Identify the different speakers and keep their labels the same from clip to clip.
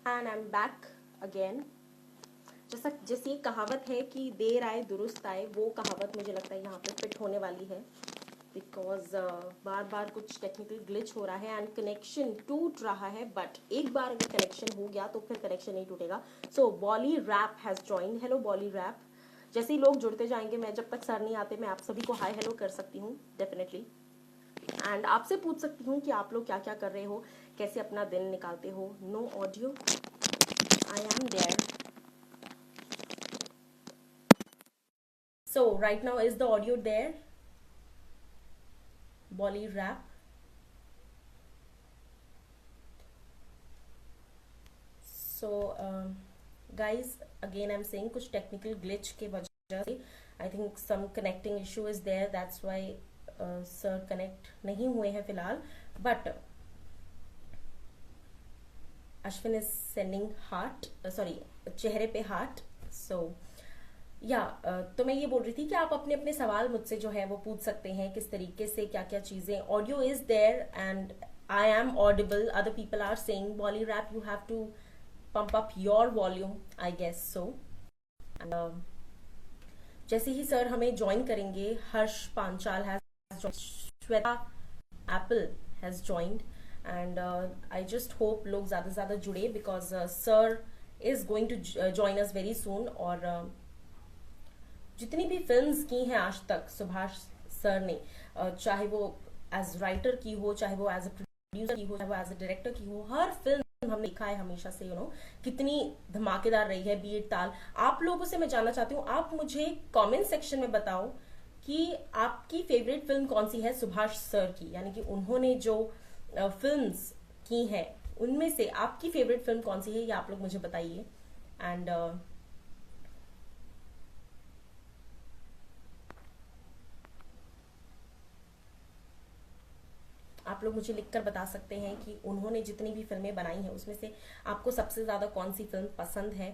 Speaker 1: And I am back again. जैसी एक कहावत है कि देर आए दुरुस्त आए, वो कहावत मुझे लगता है यहाँ पे फिट होने वाली है, बिकॉज बार बार कुछ टेक्निकल ग्लिच हो रहा है एंड कनेक्शन टूट रहा है। बट एक बार अगर कनेक्शन हो गया तो फिर कनेक्शन नहीं टूटेगा। So Bolly rap has join. Hello Bolly rap. जैसे ही लोग जुड़ते जाएंगे, मैं जब तक सर नहीं आते मैं आप सभी को हाय हेलो कर सकती हूँ डेफिनेटली, एंड आपसे पूछ सकती हूँ कि आप लोग क्या क्या कर रहे हो, कैसे अपना दिन निकालते हो। No audio, I am there. So right now is the audio there? Bolly rap. So guys again I am saying कुछ टेक्निकल ग्लिच के वजह से I think some connecting issue is there, that's why sir connect नहीं हुए हैं फिलहाल। But Ashwin is sending heart, sorry चेहरे पे हार्ट। सो या तो मैं ये बोल रही थी कि आप अपने अपने सवाल मुझसे जो है वो पूछ सकते हैं, किस तरीके से क्या क्या चीजें। Audio is there and I am audible. Other people are saying Bolly rap you have to pump up your volume, I guess so. जैसे ही सर हमें ज्वाइन करेंगे, Harsh Panchal has, Shweta Apple has joined, and I just hope लोग ज्यादा से ज्यादा जुड़े, because sir is going to join us very soon. और जितनी भी फिल्म्स की हैं आज तक सुभाष सर ने, चाहे वो एज राइटर की हो, चाहे वो एज अ प्रोड्यूसर की हो, चाहे वो एज अ डायरेक्टर की हो, हर फिल्म हमने देखा है हमेशा से, कितनी धमाकेदार रही है। बीट ताल। आप लोगों से मैं जानना चाहती हूँ, आप मुझे कमेंट सेक्शन में बताओ कि आपकी फेवरेट फिल्म कौन सी है सुभाष सर की, यानी कि उन्होंने जो फिल्म्स की हैं उनमें से आपकी फेवरेट फिल्म कौन सी है, ये आप लोग मुझे बताइए। एंड आप लोग मुझे लिखकर बता सकते हैं कि उन्होंने जितनी भी फिल्में बनाई हैं उसमें से आपको सबसे ज्यादा कौन सी फिल्म पसंद है।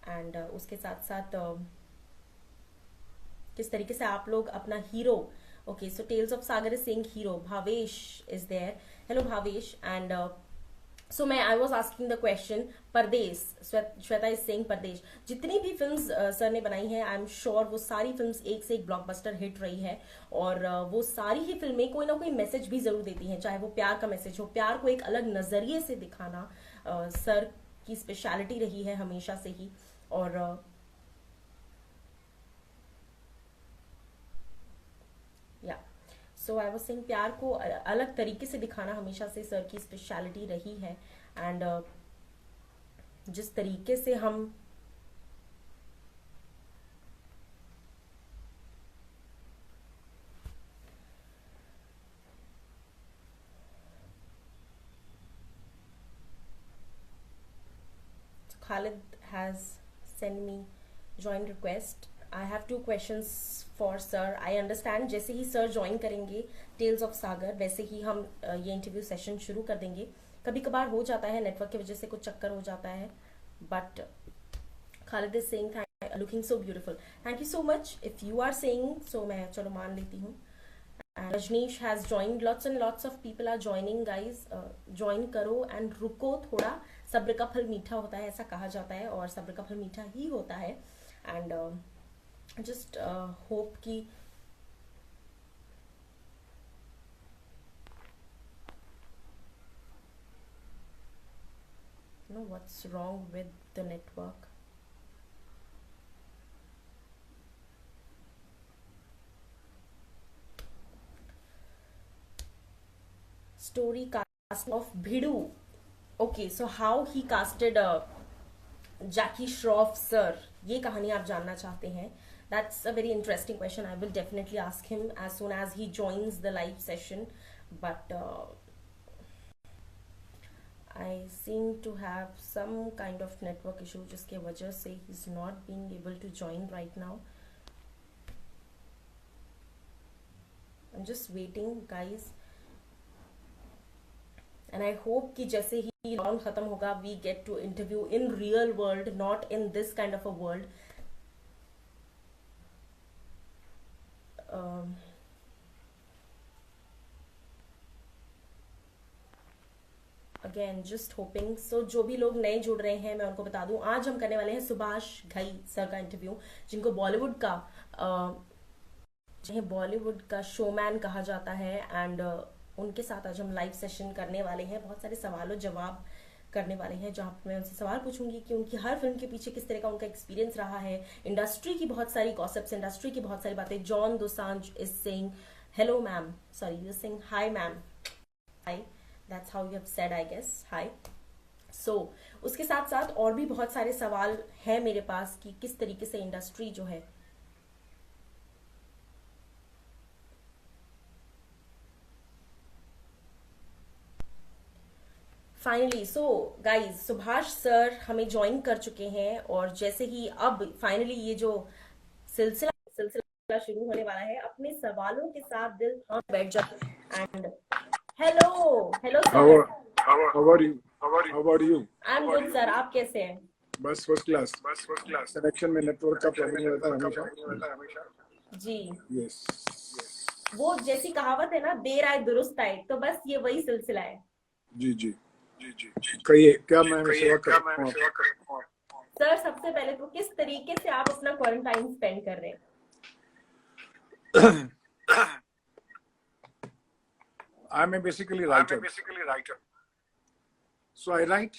Speaker 1: एंड उसके साथ साथ किस तरीके से आप लोग अपना hero. Okay, so tales of Sagar is saying hero, Bhavesh is there. Hello Bhavesh. And so मैं I was asking the question Pardesh, Shweta is saying परदेश। जितनी भी फिल्म्स सर ने बनाई हैं, आई एम श्योर वो सारी फिल्म्स एक से एक ब्लॉकबस्टर हिट रही है। और वो सारी ही फिल्में कोई ना कोई मैसेज भी जरूर देती हैं, चाहे वो प्यार का मैसेज हो, प्यार को एक अलग नजरिए से दिखाना सर की स्पेशलिटी रही है हमेशा से ही। और या सो आई वाज सेइंग प्यार को अलग तरीके से दिखाना हमेशा से सर की स्पेशलिटी रही है। एंड जिस तरीके से हम Khalid has sent me join request. I have two questions for sir. I understand जैसे ही सर ज्वाइन करेंगे टेल्स ऑफ सागर, वैसे ही हम ये इंटरव्यू सेशन शुरू कर देंगे। कभी कभार हो जाता है नेटवर्क की वजह से कुछ चक्कर हो जाता है, but Khalid is saying looking so beautiful. Thank you so much. If you are saying so, मैं चलो मान लेती हूँ। And Rajneesh has joined. Lots and lots of people are joining, guys. Join करो and रुको थोड़ा। सब्र का फल मीठा होता है, ऐसा कहा जाता है, और सब्र का फल मीठा ही होता है। एंड जस्ट होप कि no what's wrong with the network. Story cast of Bhidu. Okay, so how he casted Jackie Shroff sir, ये कहानी आप जानना चाहते हैं? That's a very interesting question. I will definitely ask him as soon as he joins the live session. But I seem to have some kind of network issue, जिसके वजह से he is not being able to join right now. I am just waiting guys, and I hope कि जैसे ही lockdown खत्म होगा we get to interview in real world, not in this kind of a world. Again just hoping. So जो भी लोग नए जुड़ रहे हैं मैं उनको बता दूं, आज हम करने वाले हैं सुभाष घई सर का इंटरव्यू, जिनको बॉलीवुड का शोमैन कहा जाता है। एंड उनके साथ आज हम लाइव सेशन करने वाले हैं, बहुत सारे सवालों जवाब करने वाले हैं, जहाँ पे मैं उनसे सवाल पूछूंगी कि उनकी हर फिल्म के पीछे किस तरह का उनका एक्सपीरियंस रहा है, इंडस्ट्री की बहुत सारी गॉसिप्स, इंडस्ट्री की बहुत सारी बातें। John Dosanjh is saying hello ma'am, sorry you saying hi ma'am, hi, that's how you have said I guess, hi. So उसके साथ साथ और भी बहुत सारे सवाल हैं मेरे पास कि किस तरीके से इंडस्ट्री जो है। Finally so guys Subhash sir हमें ज्वाइन कर चुके हैं, और जैसे ही अब फाइनली ये जो सिलसिला सिलसिला शुरू होने वाला है, अपने सवालों के साथ दिल थाम बैठ जाए। And hello hello
Speaker 2: How
Speaker 1: sir.
Speaker 2: are, how are you? How are you?
Speaker 1: I am good sir, आप कैसे हैं?
Speaker 2: बस फर्स्ट क्लास। कनेक्शन में नेटवर्क का प्रॉब्लम रहता है हमेशा।
Speaker 1: जी,
Speaker 2: यस।
Speaker 1: वो जैसी कहावत है ना, देर आए दुरुस्त आए, तो बस ये वही सिलसिला है।
Speaker 2: जी जी। कहिए क्या मैं सेवा कर सकता हूँ आपकी?
Speaker 1: सर सबसे पहले तो किस तरीके से आप अपना क्वारंटाइन स्पेंड कर रहे हैं?
Speaker 2: I am basically writer. So I write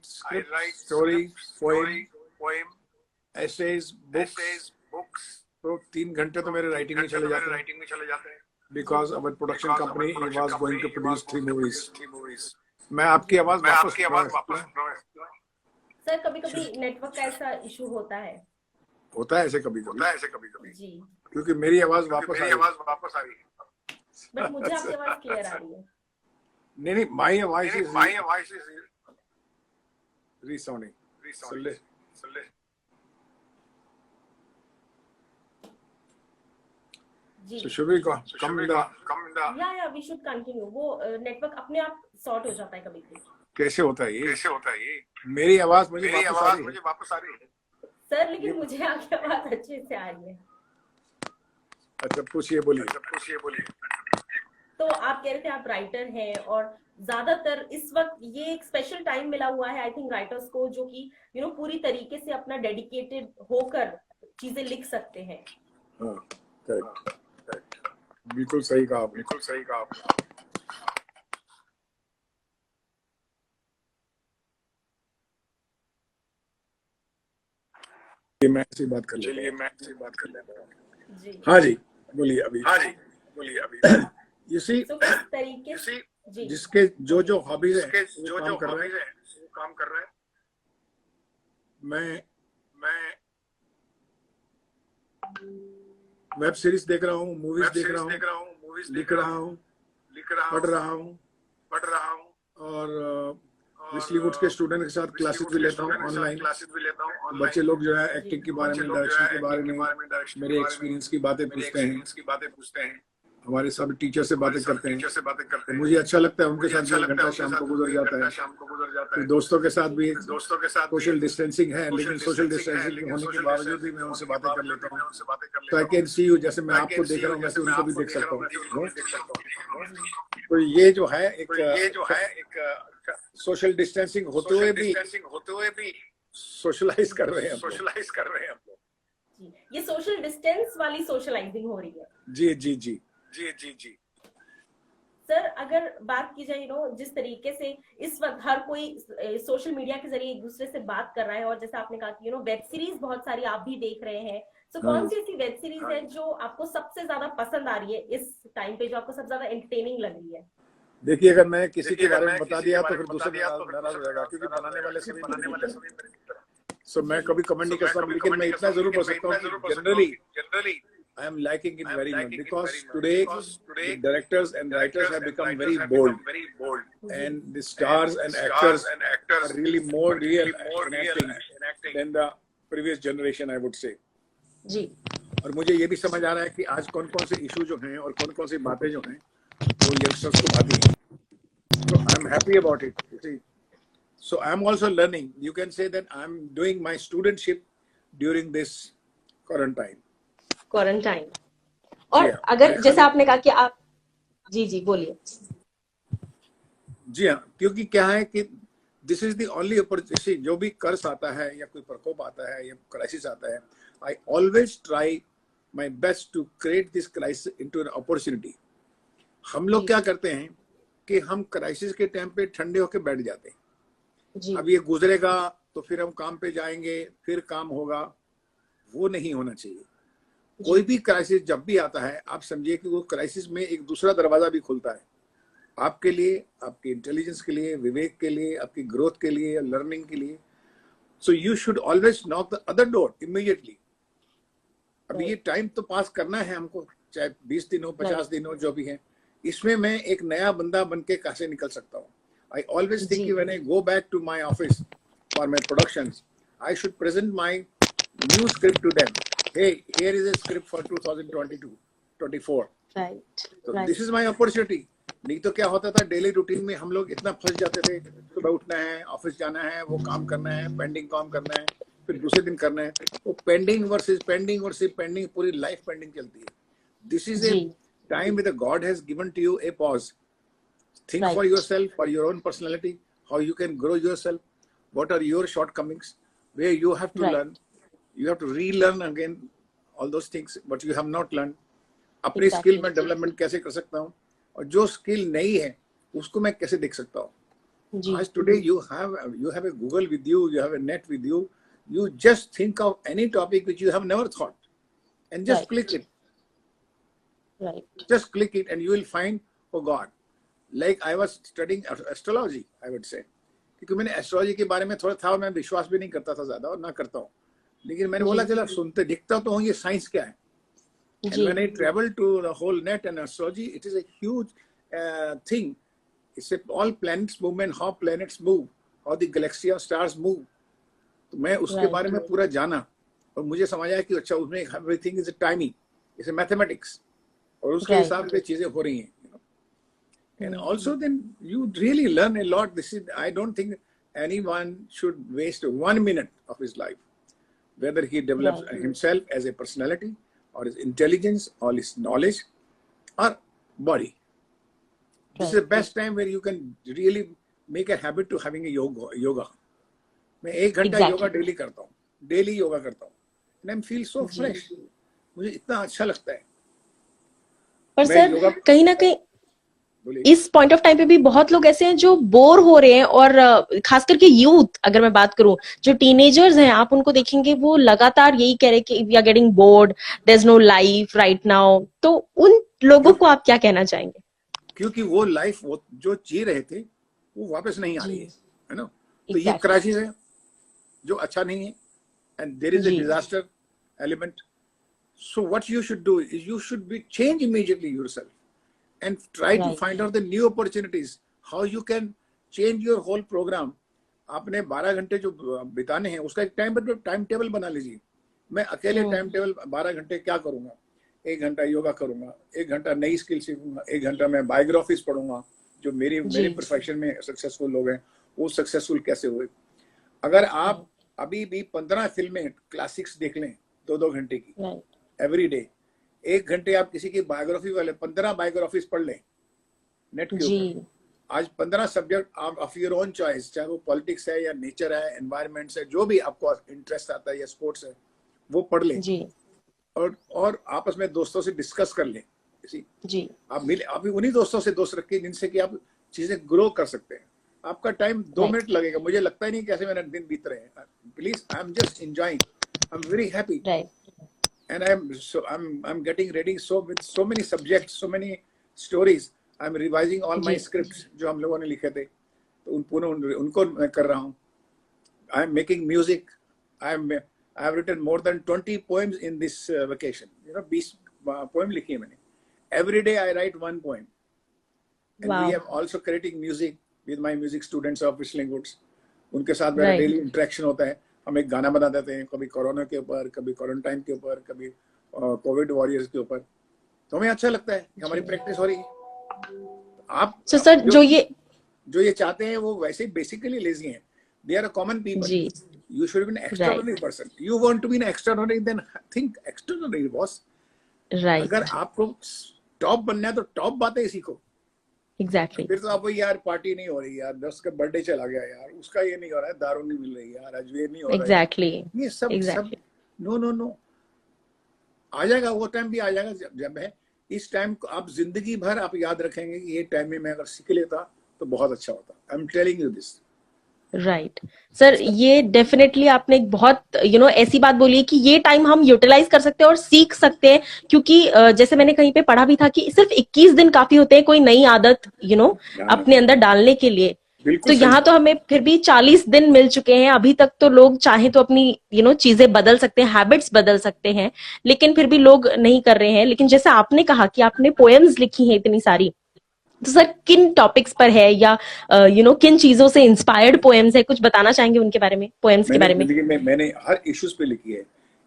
Speaker 2: script, story, poem, essays, books. तो 3 घंटे तो मेरे राइटिंग में चले जाते हैं। Because our production company was going to produce 3 movies. मैं आपकी आवाज वापस
Speaker 1: सर कभी कभी नेटवर्क का ऐसा इशू होता है
Speaker 2: ऐसे कभी
Speaker 1: जी,
Speaker 2: क्योंकि मेरी आवाज वापस आ रही है।
Speaker 1: बट मुझे आपकी आवाज क्लियर आ रही है।
Speaker 2: नहीं, my voice is resounding. सुन ले।
Speaker 1: जी
Speaker 2: So should we come in the
Speaker 1: या वी शुड कंटिन्यू। वो नेटवर्क अपने आप सॉर्ट हो जाता है कभी कभी।
Speaker 2: कैसे होता है ये? मेरी आवाज मुझे वापस आ रही है।
Speaker 1: सर लेकिन मुझे आपकी आवाज अच्छे से आ रही है।
Speaker 2: अच्छा पूछिए, बोलिए।
Speaker 1: तो आप कह रहे थे आप राइटर हैं, और ज्यादातर इस वक्त ये एक स्पेशल टाइम मिला हुआ है आई थिंक राइटर्स को, जो कि पूरी तरीके से अपना डेडिकेटेड होकर चीजें लिख सकते हैं।
Speaker 2: हाँ, करेक्ट। बिल्कुल सही कहा आपने। मैं ऐसी बात कर लेता हूँ।
Speaker 1: जी
Speaker 2: हाँ जी, बोलिए अभी। You see,
Speaker 1: तो किस तरीके से जी
Speaker 2: जिसके जो हॉबीज है वो काम कर रहा है। मैं वेब सीरीज देख रहा हूँ, मूवीज देख रहा हूँ, लिख रहा हूँ, पढ़ रहा हूँ, और विस्लीवुड के स्टूडेंट के साथ क्लासेस भी लेता हूँ ऑनलाइन। बच्चे लोग जो है एक्टिंग के बारे में, डायरेक्शन के बारे में, मेरे एक्सपीरियंस की बातें पूछते हैं। हमारे सब टीचर से बातें करते हैं, तो मुझे अच्छा लगता है। उनके साथ 1 घंटा शाम को गुजर जाता है। फिर दोस्तों के साथ भी सोशल डिस्टेंसिंग है, लेकिन सोशल डिस्टेंसिंग होने के बावजूद भी मैं उनसे बातें कर लेता हूँ। तो आई कैन सी यू, जैसे मैं आपको देख रहा हूँ वैसे उनको भी देख सकता हूँ। तो ये जो है एक सोशल डिस्टेंसिंग होते हुए भी सोशलाइज कर रहे हैं हम लोग।
Speaker 1: ये सोशल डिस्टेंस वाली सोशलाइजिंग हो रही है।
Speaker 2: जी।
Speaker 1: सर अगर बात की जाए जिस तरीके से इस वक्त हर कोई सोशल मीडिया के जरिए एक दूसरे से बात कर रहा है, और जैसे आपने कहा कि वेब सीरीज बहुत सारी आप भी देख रहे हैं, तो कौन सी ऐसी वेब सीरीज है जो आपको सबसे ज्यादा पसंद आ रही है इस टाइम पे, जो आपको सबसे ज्यादा एंटरटेनिंग लग रही है?
Speaker 2: देखिए, अगर मैं किसी के बारे में बता दिया तो फिर दूसरे नाराज हो जाएगा, क्योंकि बनाने वाले सभी सो मैं कभी कमेंट नहीं करता, लेकिन मैं इतना जरूर बोल सकता हूँ कि generally I am liking it very much because today the directors and writers have become very bold, and the stars and actors are really more real in acting than the previous generation, I would say.
Speaker 1: जी।
Speaker 2: और मुझे ये भी समझ आ रहा है कि आज कौन कौन से इशू जो हैं और कौन कौन सी बातें जो हैं वो यंगस्टर्स को भाती हैं। So I am happy about it. See, so I am also learning. You can say that I am doing my studentship during this quarantine.
Speaker 1: और अगर जैसे आपने कहा कि आप जी बोलिए।
Speaker 2: जी हाँ, क्योंकि क्या है कि this is the only opportunity. जो भी कर्ज आता है या कोई प्रकोप आता है या क्राइसिस आता है, I always try my best to create this crisis into an opportunity. हम लोग
Speaker 1: जी
Speaker 2: क्या करते हैं कि हम क्राइसिस के टाइम पे ठंडे होके बैठ जाते हैं।
Speaker 1: जी
Speaker 2: अब ये गुजरेगा तो फिर हम काम पे जाएंगे, फिर काम होगा। वो नहीं होना चाहिए। कोई
Speaker 1: जी
Speaker 2: भी क्राइसिस जब भी आता है, आप समझिए कि वो क्राइसिस में एक दूसरा दरवाजा भी खुलता है आपके लिए, आपके इंटेलिजेंस के लिए, विवेक के लिए, आपकी ग्रोथ के लिए, लर्निंग के लिए। So you should always knock the other door immediately. अभी ये
Speaker 1: राइट
Speaker 2: टाइम तो पास करना है हमको, चाहे 20 दिन हो,
Speaker 1: राइट
Speaker 2: 50 दिन हो, जो भी है। इसमें मैं एक नया बंदा बन के कैसे निकल सकता हूँ? I always think
Speaker 1: ji
Speaker 2: when I go back to my office for my productions, I should present my new script to them. Hey, here is a script for 2022-24।
Speaker 1: Right
Speaker 2: तो this
Speaker 1: right
Speaker 2: is my opportunity. नहीं तो क्या होता था, daily routine में हम लोग इतना फंस जाते थे, सुबह उठना है, ऑफिस जाना है, वो काम करना है, पेंडिंग काम करना है, फिर दूसरे दिन करना है। वो pending versus pending versus pending, पूरी लाइफ पेंडिंग चलती है। दिस इज ए
Speaker 1: जी
Speaker 2: time with God has given to you a pause. Think for
Speaker 1: right
Speaker 2: yourself, for your own personality, how you can grow yourself, what are your shortcomings, where you have to
Speaker 1: right
Speaker 2: learn. You have to relearn again all those things, but you have not learned. अपनी skill
Speaker 1: exactly
Speaker 2: में development कैसे कर सकता हूँ, और जो skill नहीं है उसको मैं कैसे देख सकता हूँ।
Speaker 1: जी
Speaker 2: आज today you have a Google with you, you have a net with you. You just think of any topic which you have never thought and just click
Speaker 1: right
Speaker 2: it.
Speaker 1: Right
Speaker 2: Just click it and you will find, oh God. Like I was studying astrology, I would say, क्योंकि मैंने astrology के बारे में थोड़ा था, और मैं विश्वास भी नहीं करता था ज्यादा, और ना करता हूँ। लेकिन मैंने
Speaker 1: जी
Speaker 2: बोला चला सुनते दिखता तो हूँ ये साइंस क्या है। And
Speaker 1: ji
Speaker 2: when I traveled to the whole net and astrology, it is a huge thing. It's a, all planets movement, how planets move, how the galaxy of stars move. तो मैं उसके बारे
Speaker 1: right
Speaker 2: में पूरा जाना, और मुझे समझ आया कि अच्छा, उसमें everything is timing, is mathematics, और उसके हिसाब
Speaker 1: राइट
Speaker 2: से चीजें हो रही हैं। And also then you really learn a lot. This is, I don't think anyone should waste 1 minute of his life, whether he develops
Speaker 1: right
Speaker 2: himself as a personality, or his intelligence, or his knowledge, or body. This is the
Speaker 1: right
Speaker 2: best time where you can really make a habit to having a yoga. मैं 1 घंटा yoga
Speaker 1: exactly
Speaker 2: daily करता हूँ, daily yoga करता हूँ, and I feel so
Speaker 1: ji
Speaker 2: fresh. मुझे इतना अच्छा लगता है।
Speaker 1: पर
Speaker 2: मैं
Speaker 1: सर
Speaker 2: योगा,
Speaker 1: कहीं ना कहीं
Speaker 2: बोलिए।
Speaker 1: इस पॉइंट ऑफ टाइम पे भी बहुत लोग ऐसे हैं जो बोर हो रहे हैं, और खास करके यूथ, अगर मैं बात करूं, जो टीनेजर्स हैं, आप उनको देखेंगे वो लगातार यही कह रहे हैं कि we are getting bored, there is no life right now. तो उन लोगों
Speaker 2: क्यों?
Speaker 1: को आप क्या कहना चाहेंगे?
Speaker 2: क्योंकि वो लाइफ वो जो जी रहे थे वो वापस नहीं आ
Speaker 1: जी
Speaker 2: रही है ना। तो ये
Speaker 1: एग्जैक्टली
Speaker 2: क्राइसिस है जो अच्छा नहीं है, एंड देयर इज अ
Speaker 1: जी
Speaker 2: disaster element. So what you should do is you should be change immediately yourself and try to
Speaker 1: right
Speaker 2: find out the new opportunities, how you can change your whole program. आपने 12 घंटे जो बिताने हैं उसका एक time table बना लीजिए। मैं अकेले टाइम टेबल 12 घंटे क्या करूंगा, 1 घंटा योगा करूंगा, 1 घंटा नई स्किल सीखूंगा, 1 घंटा मैं बायोग्राफीज पढ़ूंगा, जो मेरे
Speaker 1: जी
Speaker 2: मेरे प्रोफेशन में सक्सेसफुल लोग हैं, वो सक्सेसफुल कैसे हुए। अगर आप
Speaker 1: राइट
Speaker 2: अभी भी 15 फिल्में क्लासिक्स देख लें 2-2 घंटे की
Speaker 1: राइट
Speaker 2: एवरी डे, 1 घंटे आप किसी की बायोग्राफी वाले 15 बायोग्राफीज पढ़ लें नेट के
Speaker 1: जी
Speaker 2: ऊपर। आज 15 सब्जेक्ट आप ऑफ योर ओन चॉइस, चाहे वो पॉलिटिक्स है या नेचर है, एनवायरमेंट है, जो भी आपको इंटरेस्ट आता है, या स्पोर्ट्स है, वो पढ़ लें।
Speaker 1: जी
Speaker 2: और आपस में दोस्तों से डिस्कस कर लें। इसी
Speaker 1: जी
Speaker 2: आप मिले, आप उन्हीं दोस्तों से दोस्त रखिए जिनसे कि आप चीजें ग्रो कर सकते हैं। आपका टाइम 2
Speaker 1: राइट
Speaker 2: मिनट लगेगा, मुझे लगता ही नहीं कैसे मेरा दिन बीत रहे हैं। Please, I am just enjoying, I am very happy,
Speaker 1: right
Speaker 2: and I'm getting ready so with so many subjects, so many stories. I'm revising all my
Speaker 1: जी
Speaker 2: scripts जो हम लोगों ने लिखे थे, तो उनको मैं कर रहा हूँ। I'm making music. I have written more than 20 poems in this vacation. 20 poem लिखी है मैंने। Every day I write one poem, and we
Speaker 1: wow
Speaker 2: have also creating music with my music students of Whistling Woods. उनके साथ मेरा
Speaker 1: right
Speaker 2: daily interaction होता है। हम एक गाना बना देते हैं, कभी कोरोना के ऊपर, कभी क्वारंटाइन के ऊपर, कभी कोविड वॉरियर्स के ऊपर। तो हमें अच्छा लगता है कि हमारी
Speaker 1: जी
Speaker 2: प्रैक्टिस हो रही है।
Speaker 1: सो
Speaker 2: आप
Speaker 1: सर
Speaker 2: जो ये चाहते हैं वो वैसे बेसिकली लेजी हैं। They are a common people.
Speaker 1: जी
Speaker 2: you should be an
Speaker 1: right
Speaker 2: extraordinary person. You want to be an extraordinary, then think extraordinary boss. अगर
Speaker 1: राइट
Speaker 2: आपको टॉप बनना है तो टॉप बातें सीखो।
Speaker 1: एग्जैक्टली
Speaker 2: फिर तो आप वही यार पार्टी नहीं हो रही यार, दोस्त का बर्थडे चला गया यार, उसका ये नहीं हो रहा है, दारू नहीं मिल रही यार, अजमेर नहीं हो रहा है यार,
Speaker 1: एग्जैक्टली
Speaker 2: ये सब सब
Speaker 1: एग्जैक्टली
Speaker 2: नो नो नो। आ जाएगा वो टाइम भी आ जाएगा जब है, इस टाइम को आप जिंदगी भर आप याद रखेंगे कि ये टाइम में मैं अगर सीख लेता तो बहुत अच्छा होता। आई am telling you this.
Speaker 1: Right sir, ये डेफिनेटली आपने एक बहुत ऐसी बात बोली है कि ये टाइम हम यूटिलाइज कर सकते हैं और सीख सकते हैं, क्योंकि जैसे मैंने कहीं पे पढ़ा भी था कि सिर्फ 21 दिन काफी होते हैं कोई नई आदत अपने अंदर डालने के लिए।
Speaker 2: बिल्कुल
Speaker 1: तो
Speaker 2: सही
Speaker 1: यहाँ तो हमें फिर भी 40 दिन मिल चुके हैं अभी तक, तो लोग चाहे तो अपनी चीजें बदल सकते हैं, हैबिट्स बदल सकते हैं, लेकिन फिर भी लोग नहीं कर रहे हैं। लेकिन जैसे आपने कहा कि आपने पोएम्स लिखी हैं इतनी सारी, तो सर किन टॉपिक्स पर है, या किन चीजों से इंस्पायर्ड पोएम्स है, कुछ बताना चाहेंगे उनके बारे में, पोएम्स के
Speaker 2: मैंने
Speaker 1: बारे में?
Speaker 2: जिंदगी में मैंने हर इश्यूज पे लिखी है,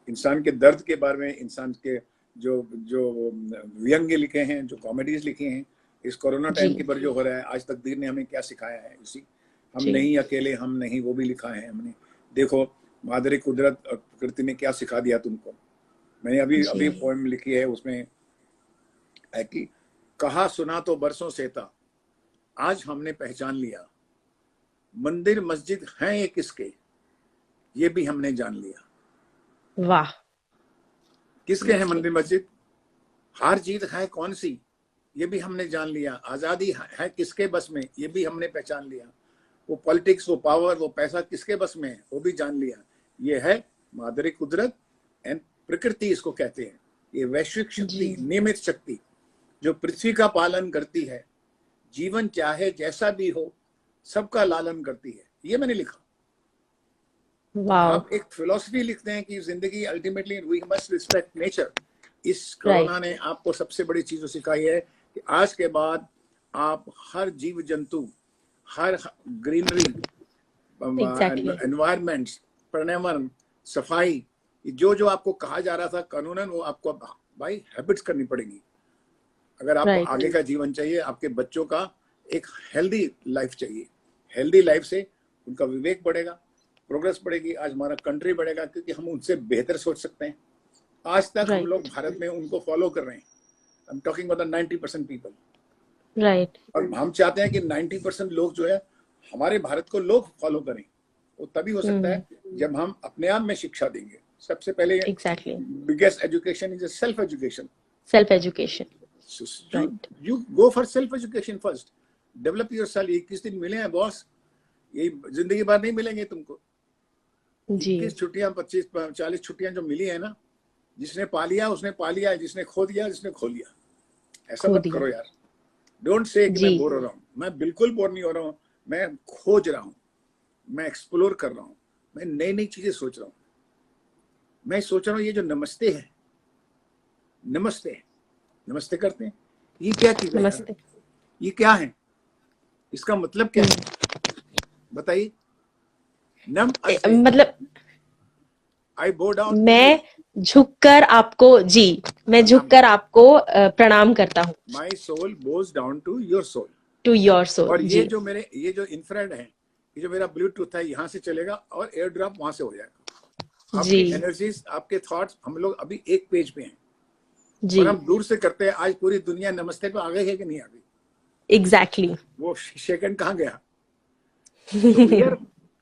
Speaker 2: इंसान के दर्द के बारे में, इंसान के जो जो व्यंग्य लिखे हैं, जो कॉमेडीज लिखी हैं, इस कोरोना
Speaker 1: जी
Speaker 2: टाइम के पर जो हो रहा है, आज तकदीर ने हमें क्या सिखाया है, इसी हम
Speaker 1: जी
Speaker 2: नहीं अकेले, हम नहीं, वो भी लिखा है हमने। देखो मादरे कुदरत और प्रकृति ने क्या सिखा दिया तुमको। मैंने अभी
Speaker 1: जी
Speaker 2: अभी पोएम लिखी है, उसमें है कि कहा सुना तो बरसों से था, आज हमने पहचान लिया, मंदिर मस्जिद हैं ये किसके, ये भी हमने जान लिया।
Speaker 1: वाह।
Speaker 2: किसके हैं
Speaker 1: सीरियसली
Speaker 2: मंदिर मस्जिद, हार जीत है कौन सी, ये भी हमने जान लिया। आजादी है किसके बस में, ये भी हमने पहचान लिया। वो पॉलिटिक्स, वो पावर, वो पैसा किसके बस में है, वो भी जान लिया। ये है मादरे कुदरत एंड प्रकृति, इसको कहते हैं। ये वैश्विक
Speaker 1: जी
Speaker 2: शक्ति, नियमित शक्ति जो पृथ्वी का पालन करती है, जीवन चाहे जैसा भी हो सबका लालन करती है। ये मैंने लिखा। तो
Speaker 1: वाह।
Speaker 2: आप एक फिलॉसफी लिखते हैं कि जिंदगी ultimately we must respect nature. इस कोरोना
Speaker 1: राइट
Speaker 2: ने आपको सबसे बड़ी चीज सिखाई है कि आज के बाद आप हर जीव जंतु, हर ग्रीनरी,
Speaker 1: एग्जैक्टली
Speaker 2: एनवायरमेंट्स, पर्यावरण, सफाई, जो जो आपको कहा जा रहा था कानूनन, वो आपको भाई हैबिट्स करनी पड़ेगी अगर आपको
Speaker 1: राइट
Speaker 2: आगे का जीवन चाहिए। आपके बच्चों का एक हेल्दी लाइफ चाहिए। हेल्दी लाइफ से उनका विवेक बढ़ेगा, प्रोग्रेस बढ़ेगी, आज हमारा कंट्री बढ़ेगा, क्योंकि हम उनसे बेहतर सोच सकते हैं। आज तक हम लोग
Speaker 1: राइट
Speaker 2: भारत में उनको फॉलो कर रहे हैं। I am talking about the 90% people.
Speaker 1: Right
Speaker 2: और हम चाहते हैं कि 90% लोग जो है हमारे भारत को लोग फॉलो करें। वो तभी हो सकता है जब हम अपने आप में शिक्षा देंगे। सबसे पहले
Speaker 1: exactly
Speaker 2: biggest education is self education.
Speaker 1: Self education.
Speaker 2: you
Speaker 1: right
Speaker 2: you go for self education first, develop yourself। 21 दिन मिले हैं बॉस, ये जिंदगी भर नहीं मिलेंगे तुमको।
Speaker 1: जी
Speaker 2: 21 छुट्टियां, 25-40 छुट्टियां जो मिली है ना, जिसने पा लिया उसने पा लिया, जिसने खो दिया जिसने खो लिया। ऐसा
Speaker 1: खो
Speaker 2: मत
Speaker 1: दिया।
Speaker 2: करो यार। डोंट से कि
Speaker 1: जी
Speaker 2: मैं बोर हो रहा हूँ। मैं बिल्कुल बोर नहीं हो रहा हूँ। मैं खोज रहा हूँ, मैं एक्सप्लोर कर रहा हूँ, मैं नई नई चीजें सोच रहा हूँ। मैं सोच रहा हूँ ये जो नमस्ते है, नमस्ते नमस्ते करते हैं, ये क्या चीज है यार,
Speaker 1: नमस्ते।
Speaker 2: ये क्या है, इसका मतलब क्या है
Speaker 1: हम्म।
Speaker 2: बताइए। नम अस्ते,
Speaker 1: मतलब
Speaker 2: आई बो डाउन टू यू,
Speaker 1: मैं झुककर आपको, जी मैं
Speaker 2: प्रणाम।
Speaker 1: झुककर आपको प्रणाम करता हूँ।
Speaker 2: My soul bows down to your soul.
Speaker 1: To your soul.
Speaker 2: और ये
Speaker 1: जी
Speaker 2: जो मेरे, ये जो इंफ्रारेड है, ये जो मेरा ब्लूटूथ है, यहाँ से चलेगा और एयर ड्रॉप वहां से हो जाएगा।
Speaker 1: जी
Speaker 2: आपकी एनर्जीज, आपके थॉट्स, हम लोग अभी एक पेज पे हैं
Speaker 1: जी
Speaker 2: और हम दूर से करते हैं। आज पूरी दुनिया नमस्ते पे आ गई है कि नहीं आ गई?
Speaker 1: एग्जैक्टली
Speaker 2: वो सेकंड कहाँ गया? So we are,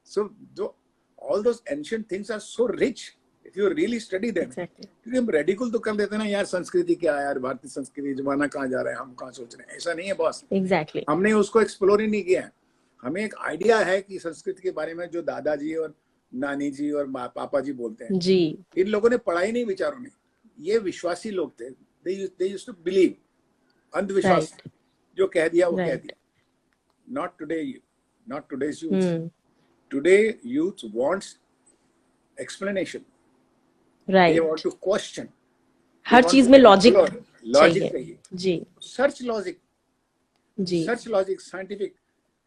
Speaker 2: so all those ancient things are so rich if you really study them।
Speaker 1: Exactly
Speaker 2: क्योंकि हम रेडिकुल तो कर देते हैं ना यार, संस्कृति क्या है यार, भारतीय संस्कृति, जमाना कहाँ जा रहा है, हम कहाँ सोच रहे हैं। ऐसा नहीं है बॉस,
Speaker 1: एग्जैक्टली
Speaker 2: हमने उसको एक्सप्लोर ही नहीं किया है। हमें एक आइडिया है कि संस्कृति के बारे में जो दादाजी और नानी जी और पापा जी बोलते हैं,
Speaker 1: जी
Speaker 2: इन लोगों ने पढ़ा ही नहीं बेचारों ने। ये विश्वासी लोग थे, they used to believe, अंधविश्वास,
Speaker 1: राइट
Speaker 2: जो कह दिया वो कह
Speaker 1: राइट
Speaker 2: दिया। Not today, not today's youth।
Speaker 1: Hmm
Speaker 2: Today youth wants explanation, they
Speaker 1: right.
Speaker 2: want to question, they
Speaker 1: her
Speaker 2: want
Speaker 1: चीज
Speaker 2: to
Speaker 1: में लॉजिक
Speaker 2: explore। लॉजिक
Speaker 1: चाहिए।
Speaker 2: चाहिए,
Speaker 1: जी
Speaker 2: सर्च लॉजिक,
Speaker 1: जी
Speaker 2: सर्च लॉजिक, साइंटिफिक।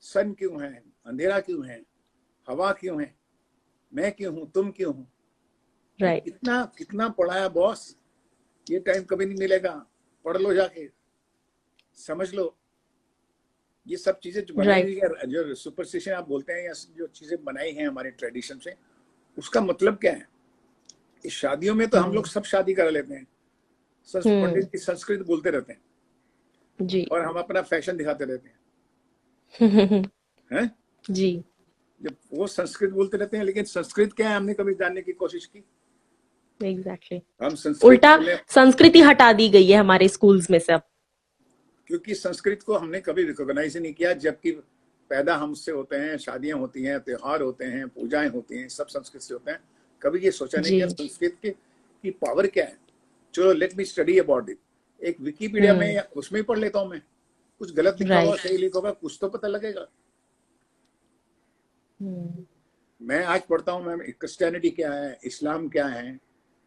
Speaker 2: सन क्यों है, अंधेरा क्यों है, हवा क्यों है, मैं क्यों हूं, तुम क्यों हो।
Speaker 1: राइट
Speaker 2: कितना कितना पढ़ाया बॉस, ये टाइम कभी नहीं मिलेगा। पढ़ लो जाके, समझ लो। ये सब चीजें जो बनाई हुई
Speaker 1: राइट
Speaker 2: है, जो सुपरस्टिशन आप बोलते हैं, या जो चीजें बनाई हैं हमारे ट्रेडिशन से, उसका मतलब क्या है? इस शादियों में तो हम लोग सब शादी करा लेते हैं, पंडित की संस्कृत बोलते रहते हैं,
Speaker 1: जी।
Speaker 2: और हम अपना फैशन दिखाते रहते हैं।
Speaker 1: जी।
Speaker 2: जब वो संस्कृत बोलते रहते हैं, लेकिन संस्कृत क्या है हमने कभी जानने की कोशिश की?
Speaker 1: एग्जैक्टली।
Speaker 2: हम संस्कृत
Speaker 1: उल्टा
Speaker 2: बोले
Speaker 1: संस्कृति हटा दी गई है हमारे स्कूल्स में से अब।
Speaker 2: क्योंकि संस्कृत को हमने कभी रिकॉग्नाइज ही नहीं किया, जबकि पैदा हमसे होते हैं, शादियां होती हैं, त्योहार होते हैं, पूजाएं होती हैं, सब संस्कृत से होते हैं। कभी ये सोचा नहीं
Speaker 1: जी।
Speaker 2: कि संस्कृत की पावर क्या है। चलो let me study about it. एक विकिपीडिया में या उसमें ही पढ़ लेता हूँ मैं, कुछ गलत लिखा होगा,
Speaker 1: राइट।
Speaker 2: सही लिखा होगा, कुछ तो पता लगेगा। मैं आज पढ़ता हूँ, मैं क्रिश्चियनिटी क्या है, इस्लाम क्या है,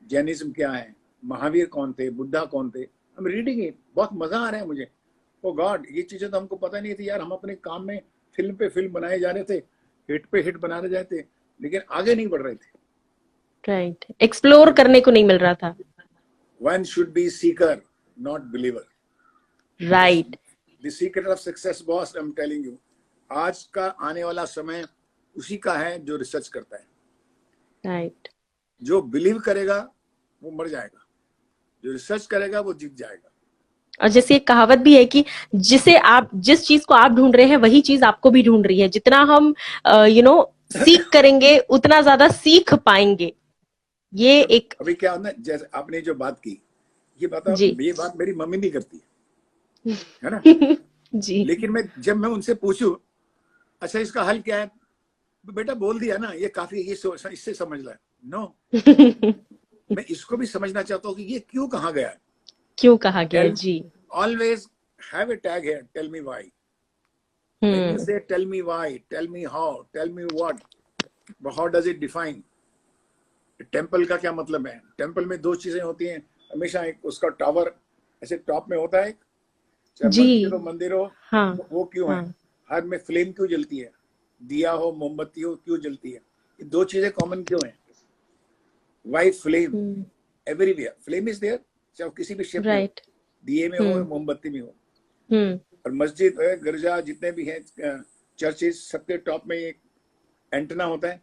Speaker 2: जैनिज्म क्या है, महावीर कौन थे, बुद्धा कौन थे। हम रीडिंग इट, बहुत मजा आ रहा है मुझे। ओ गॉड, ये चीजें तो हमको पता नहीं थी यार। हम अपने काम में फिल्म पे फिल्म बनाए जा रहे थे, हिट पे हिट बना रहे थे, लेकिन आगे नहीं बढ़ रहे थे।
Speaker 1: राइट। एक्सप्लोर करने को नहीं मिल रहा था।
Speaker 2: One should be Sikar not believer.
Speaker 1: Right.
Speaker 2: The secret of success boss, I am telling you, आज का आने वाला समय उसी का है जो रिसर्च करता है।
Speaker 1: राइट।
Speaker 2: जो बिलीव करेगा वो मर जाएगा, जो रिसर्च करेगा वो जीत जाएगा।
Speaker 1: और जैसे एक कहावत भी है कि जिस चीज को आप ढूंढ रहे हैं वही चीज आपको भी ढूंढ रही है। जितना हम सीख करेंगे उतना ज्यादा सीख पाएंगे। ये एक।
Speaker 2: अभी क्या होना, जैसे आपने जो बात की, ये
Speaker 1: जी।
Speaker 2: बात मेरी मम्मी नहीं करती है ना।
Speaker 1: जी।
Speaker 2: लेकिन जब मैं उनसे पूछूं, अच्छा इसका हल क्या है, बेटा बोल दिया ना, ये काफी, ये इससे समझ ला। नो, मैं इसको भी समझना चाहता हूँ कि ये क्यों कहा गया है।
Speaker 1: क्यों कहा गया है। जी।
Speaker 2: Always have a tag here, tell me why. When you say tell me why, tell me how, tell me what, but how does it define? Temple का क्या मतलब है? टेम्पल में दो चीजें होती हैं हमेशा। एक उसका टावर ऐसे टॉप में होता है, चाहे
Speaker 1: जी।
Speaker 2: मस्जिद हो, मंदिर हो।
Speaker 1: हाँ।
Speaker 2: वो क्यों है?
Speaker 1: हाँ।
Speaker 2: हर में फ्लेम क्यों जलती है? दिया हो, मोमबत्ती हो, क्यों जलती है? ये दो चीजें कॉमन क्यों है? Why flame? Everywhere flame is there, चाहे किसी भी शेप में हो, दिए में हो, मोमबत्ती में हो। और मस्जिद, गिरजा, जितने भी हैं, चर्चेस, सबके टॉप में एक एंटेना होता है।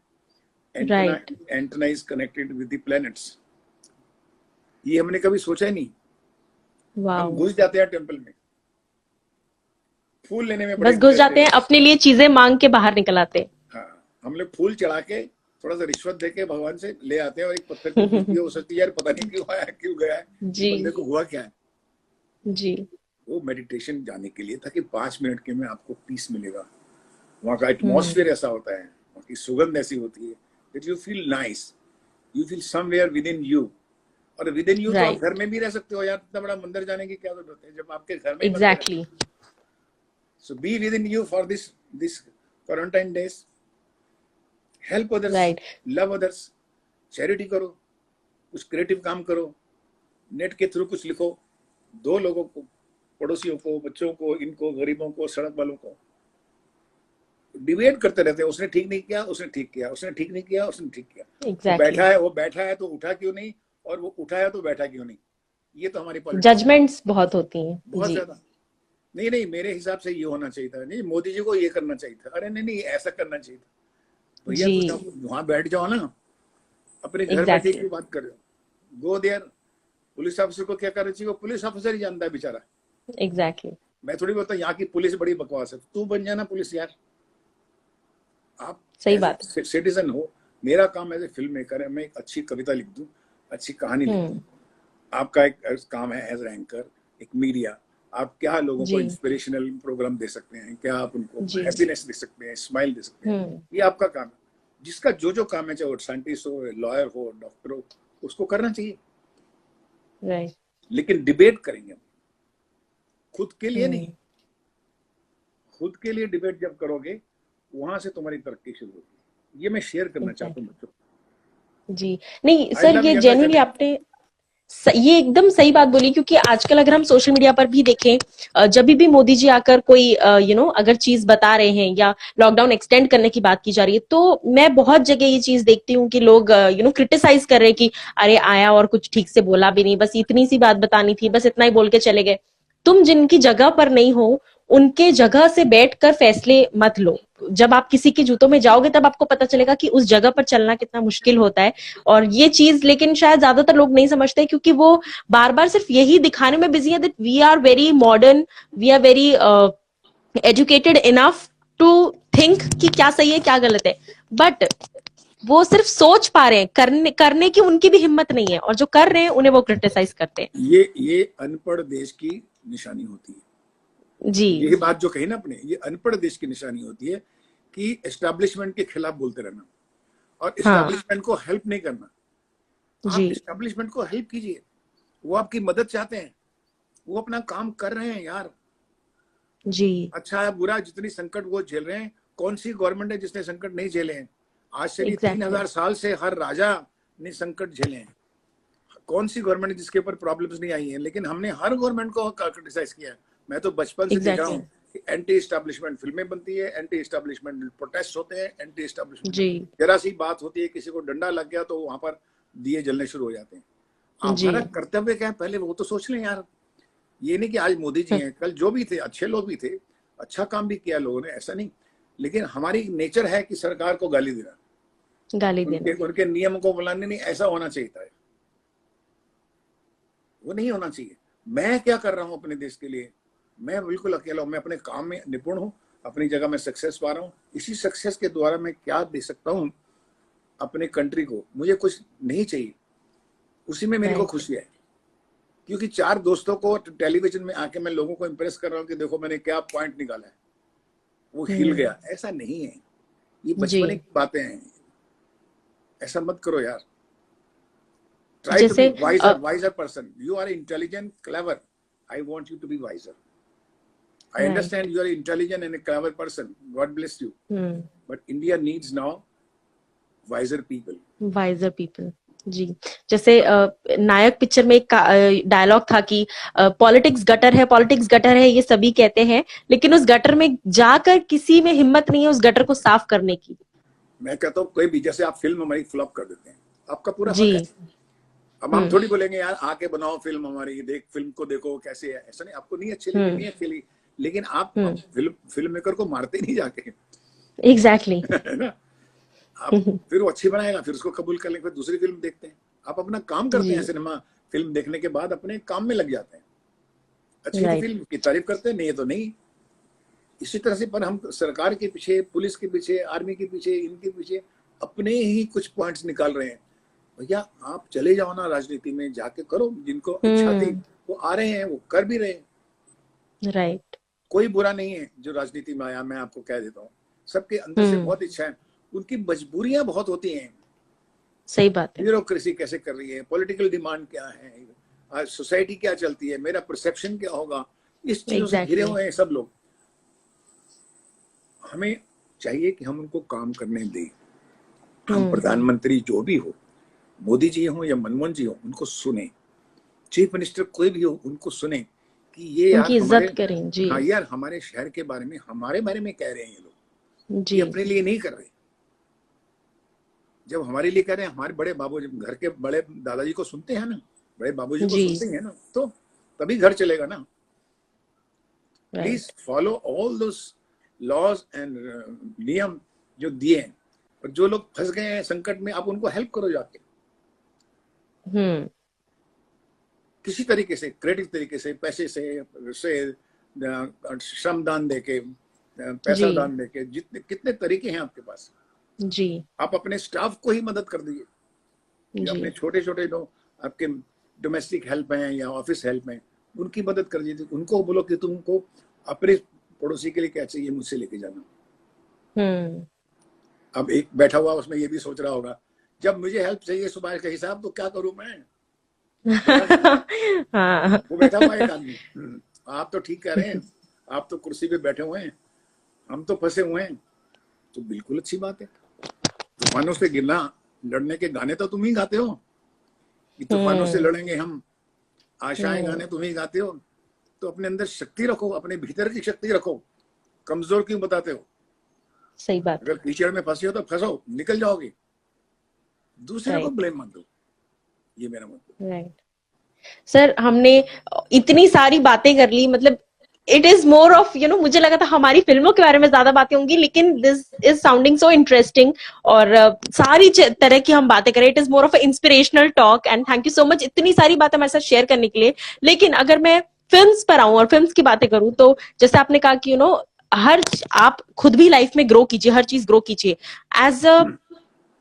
Speaker 2: Antenna is connected with the planets. ये हमने कभी सोचा ही नहीं। हम घुस जाते हैं टेंपल में, फूल लेने में
Speaker 1: बस घुस जाते हैं, अपने लिए चीजें मांग के बाहर निकल आते हैं।
Speaker 2: हाँ, हम लोग फूल चढ़ा के थोड़ा सा रिश्वत देके भगवान से ले आते हैं, और एक पत्थर की मूर्ति हो सकती है यार, पता नहीं क्यों आया, क्यों गया है, बंदे को हुआ क्या है।
Speaker 1: जी।
Speaker 2: वो मेडिटेशन जाने के लिए था कि 5 मिनट के में आपको पीस मिलेगा। वहाँ का एटमॉस्फेयर ऐसा होता है, वहाँ की सुगंध ऐसी होती है that you feel nice, you feel somewhere within you। और within you तो आप घर में भी रह सकते हो यार, इतना बड़ा मंदिर जाने की क्या जरूरत है जब आपके घर में।
Speaker 1: Exactly.
Speaker 2: So be within you for this quarantine days। Help others, love others, charity करो, कुछ क्रिएटिव काम करो, नेट के थ्रू कुछ लिखो, 2 लोगों को, पड़ोसियों को, बच्चों को, इनको, गरीबों को, सड़क वालों को। डिबेट करते रहते हैं, उसने ठीक नहीं किया, उसने ठीक किया, उसने ठीक नहीं किया, उसने ठीक किया। वो बैठा है तो उठा क्यों नहीं, और वो उठाया तो बैठा क्यों नहीं। ये तो हमारी पॉलिटिक्स,
Speaker 1: जजमेंट्स बहुत होती हैं,
Speaker 2: बहुत ज्यादा। नहीं, मेरे हिसाब से ये होना चाहिए था, नहीं मोदी जी को ये करना चाहिए था, अरे नहीं ऐसा करना चाहिए था। भैया तो वहां बैठ जाओ ना, अपने घर बैठे की बात कर रहे हो। Go there. पुलिस ऑफिसर को क्या करना चाहिए, वो पुलिस ऑफिसर ही जानता है बेचारा।
Speaker 1: एग्जैक्टली।
Speaker 2: मैं थोड़ी बोलता यहाँ की पुलिस बड़ी बकवास है, तू बन जाना पुलिस यार। आप
Speaker 1: सही बात,
Speaker 2: सिटीजन हो। मेरा काम एज ए फिल्म मेकर है, मैं एक अच्छी कविता लिख दूं, अच्छी कहानी लिख दूं। आपका एक काम है एज एंकर, एक मीडिया, आप क्या लोगों को इंस्पिरेशनल प्रोग्राम दे सकते हैं, क्या आप उनको हैप्पीनेस दे सकते हैं, स्माइल दे सकते हैं। ये आपका काम है। जिसका जो काम है, चाहे वो साइंटिस्ट हो, लॉयर हो, डॉक्टर हो, उसको करना चाहिए। लेकिन डिबेट करेंगे खुद के लिए नहीं। खुद के लिए डिबेट जब करोगे, वहां से तुम्हारी तरक्की शुरू होगी। ये मैं शेयर करना चाहता हूँ बच्चों।
Speaker 1: जी नहीं सर, ये जेन्युइनली आपने ये एकदम सही बात बोली, क्योंकि आजकल अगर हम सोशल मीडिया पर भी देखें, जब भी मोदी जी आकर कोई अगर चीज बता रहे हैं या लॉकडाउन एक्सटेंड करने की बात की जा रही है, तो मैं बहुत जगह ये चीज देखती हूँ कि लोग क्रिटिसाइज कर रहे हैं कि अरे आया और कुछ ठीक से बोला भी नहीं, बस इतनी सी बात बतानी थी, बस इतना ही बोल के चले गए। तुम जिनकी जगह पर नहीं हो उनके जगह से बैठकर फैसले मत लो। जब आप किसी के जूतों में जाओगे तब आपको पता चलेगा कि उस जगह पर चलना कितना मुश्किल होता है। और ये चीज लेकिन शायद ज्यादातर लोग नहीं समझते, क्योंकि वो बार बार सिर्फ यही दिखाने में बिजी है that we are very modern, we are very educated enough to think कि क्या सही है क्या गलत है। बट वो सिर्फ सोच पा रहे हैं, करने की उनकी भी हिम्मत नहीं है, और जो कर रहे हैं उन्हें वो क्रिटिसाइज करते हैं।
Speaker 2: ये अनपढ़ देश की निशानी होती है
Speaker 1: जी।
Speaker 2: ये बात जो कही ना आपने, ये अनपढ़ देश की निशानी होती है कि एस्टैब्लिशमेंट के खिलाफ बोलते रहना और एस्टैब्लिशमेंट को हेल्प नहीं करना। आप एस्टैब्लिशमेंट को हेल्प कीजिए, वो आपकी मदद चाहते हैं, वो अपना काम कर रहे हैं यार।
Speaker 1: जी।
Speaker 2: अच्छा है बुरा, जितनी संकट वो झेल रहे हैं, कौन सी गवर्नमेंट है जिसने संकट नहीं झेले हैं? आज से 3000 साल से हर राजा ने संकट झेले हैं। कौन सी गवर्नमेंट जिसके ऊपर प्रॉब्लम्स नहीं आई हैं? लेकिन हमने हर गवर्नमेंट को क्रिटिसाइज किया है। मैं तो बचपन से देख रहा हूँ कि एंटी एस्टैब्लिशमेंट फिल्में बनती है, एंटी एस्टैब्लिशमेंट प्रोटेस्ट होते हैं, एंटी एस्टैब्लिशमेंट जरा सी बात होती है, किसी को डंडा लग गया तो वहां पर दिए जलने शुरू हो जाते हैं। हमारा कर्तव्य क्या है पहले वो तो सोच लें यार। ये नहीं कि आज मोदी जी हैं, कल जो भी थे अच्छे लोग भी थे, अच्छा काम भी किया लोगों ने, ऐसा नहीं। लेकिन हमारी नेचर है कि सरकार को गाली देना, उनके नियम को बुलाने नहीं, ऐसा होना चाहिए था, वो नहीं होना चाहिए। मैं क्या कर रहा हूं अपने देश के लिए? मैं बिल्कुल अकेला हूं, मैं अपने काम में निपुण हूं, अपनी जगह में सक्सेस पा रहा हूं। इसी सक्सेस के द्वारा मैं क्या दे सकता हूं अपने कंट्री को? मुझे कुछ नहीं चाहिए, उसी में मेरे को खुशी है। क्योंकि 4 दोस्तों को टेलीविजन में आके मैं लोगों को इंप्रेस कर रहा हूँ कि देखो मैंने क्या पॉइंट निकाला है, वो हिल गया, ऐसा नहीं है। ये बचपन की बातें हैं, ऐसा मत करो यार। Try to be wiser person. You are intelligent, clever. I want you to be wiser. I understand you are intelligent and a clever person. God bless you. But India needs now wiser people. Wiser people.
Speaker 1: जी। जैसे नायक picture में एक dialogue था कि politics gutter है, politics gutter है, ये सभी कहते हैं, लेकिन उस गटर में जाकर किसी में हिम्मत नहीं है उस गटर को साफ करने की।
Speaker 2: मैं कहता हूँ कोई भी, जैसे आप फिल्म हमारी फ्लॉप कर देते हैं, आपका पूरा हक है। अब हम थोड़ी बोलेंगे यार आके बनाओ फिल्म हमारी, देख फिल्म को देखो कैसे है, ऐसा नहीं। आपको नहीं अच्छी लगी, नहीं अच्छी लगी, लेकिन आप फिल्म मेकर को मारते नहीं जाके।
Speaker 1: एग्जैक्टली
Speaker 2: है ना? आप फिर वो अच्छी बनाएगा, फिर उसको कबूल कर लेंगे, फिर दूसरी फिल्म देखते हैं। आप अपना काम करते हैं, सिनेमा फिल्म देखने के बाद अपने काम में लग जाते हैं। अच्छी फिल्म की तारीफ करते हैं, नहीं है तो नहीं। इसी तरह से पर हम सरकार के पीछे, पुलिस के पीछे, आर्मी के पीछे, इनके पीछे अपने ही कुछ पॉइंट्स निकाल रहे हैं। भैया आप चले जाओ ना राजनीति में, जाके करो, जिनको इच्छा थी वो आ रहे हैं, वो कर भी रहे हैं।
Speaker 1: राइट।
Speaker 2: कोई बुरा नहीं है जो राजनीति में आया, मैं आपको कह देता हूँ। सबके अंदर से बहुत इच्छा है, उनकी मजबूरियां बहुत होती हैं।
Speaker 1: सही बात है।
Speaker 2: ब्यूरोक्रेसी कैसे कर रही है, पॉलिटिकल डिमांड क्या है, आज सोसाइटी क्या चलती है, मेरा परसेप्शन क्या होगा, इस चीजों से घिरे हुए हैं सब लोग। हमें चाहिए कि हम उनको काम करने दें। हम प्रधानमंत्री जो भी हो, मोदी जी हो या मनमोहन जी हो, उनको सुने। चीफ मिनिस्टर कोई भी हो, उनको सुने कि ये यार
Speaker 1: इज्जत करें जी।
Speaker 2: हाँ यार, हमारे शहर के बारे में, हमारे बारे में कह रहे हैं ये लोग जी, ये अपने लिए नहीं कर रहे। जब हमारे लिए कह रहे हैं, हमारे बड़े बाबू, जब घर के बड़े दादाजी को सुनते हैं ना, बड़े बाबूजी को सुनते हैं ना, तो तभी घर चलेगा ना। Please follow all those laws and नियम जो दिए हैं। और जो लोग फंस गए हैं संकट में, आप उनको हेल्प करो जाके, किसी तरीके से, क्रिएटिव तरीके से, पैसे से श्रम दान देके, पैसा दान देके, जितने कितने तरीके हैं आपके पास
Speaker 1: जी।
Speaker 2: आप अपने स्टाफ को ही मदद कर दीजिए। अपने छोटे छोटे जो आपके डोमेस्टिक हेल्प हैं या ऑफिस हेल्प हैं, उनकी मदद कर दीजिए। उनको बोलो कि तुमको अपने पड़ोसी के लिए क्या चाहिए, मुझसे लेके जाना। अब एक बैठा हुआ उसमें ये भी सोच रहा होगा, जब मुझे हेल्प चाहिए सुभाष का हिसाब, तो क्या करूं मैं? हाँ। वो बैठा हुआ एक आदमी, आप तो ठीक कह रहे हैं, आप तो कुर्सी पे बैठे हुए हैं, हम तो फंसे हुए हैं। तो बिल्कुल अच्छी बात है। तूफानों से गिरना, लड़ने के गाने तो तुम ही गाते हो कि तूफानों से लड़ेंगे हम, आशाएं गाने तुम ही गाते हो। तो अपने अंदर शक्ति रखो, अपने भीतर की शक्ति रखो, कमजोर क्यों बताते हो?
Speaker 1: सही बात।
Speaker 2: अगर कीचड़ में फंसे हो तो फंसो, निकल जाओगे, दूसरे को ब्लेम मत दो, ये मेरा मतलब।
Speaker 1: राइट। सर हमने इतनी सारी बातें कर ली, मतलब इट इज मोर ऑफ मुझे लगा था हमारी फिल्मों के बारे में ज्यादा बातें होंगी, लेकिन this is sounding so interesting. और सारी तरह की हम बातें करें, it is more of inspirational talk, and thank you so much इतनी सारी बातें हमारे साथ शेयर करने के लिए। लेकिन अगर मैं फिल्म्स पर आऊं और फिल्म्स की बातें करूं, तो जैसे आपने कहा कि हर आप खुद भी लाइफ में ग्रो कीजिए, हर चीज ग्रो कीजिए as a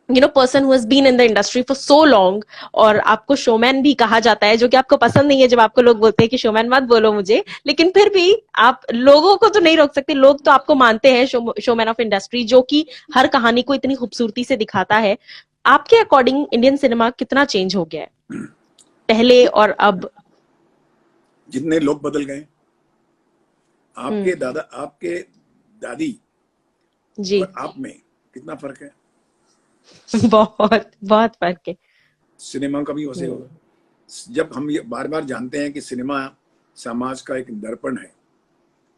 Speaker 1: person who has been in the industry for so long. और आपको शोमैन भी कहा जाता है, जो कि आपको पसंद नहीं है जब आपको लोग बोलते हैं कि शोमैन मत बोलो मुझे, लेकिन फिर भी आप लोगों को तो नहीं रोक सकते, लोग तो आपको मानते हैं शोमैन ऑफ इंडस्ट्री, जो कि हर कहानी को इतनी खूबसूरती से दिखाता है। आपके अकॉर्डिंग इंडियन सिनेमा कितना चेंज हो गया है पहले और अब?
Speaker 2: जितने लोग बदल गए, आपके दादा, आपके दादी
Speaker 1: जी
Speaker 2: और आप में कितना फर्क है।
Speaker 1: बहुत बहुत फर्क है।
Speaker 2: सिनेमा का भी वैसे होगा। जब हम ये बार बार जानते हैं कि सिनेमा समाज का एक दर्पण है,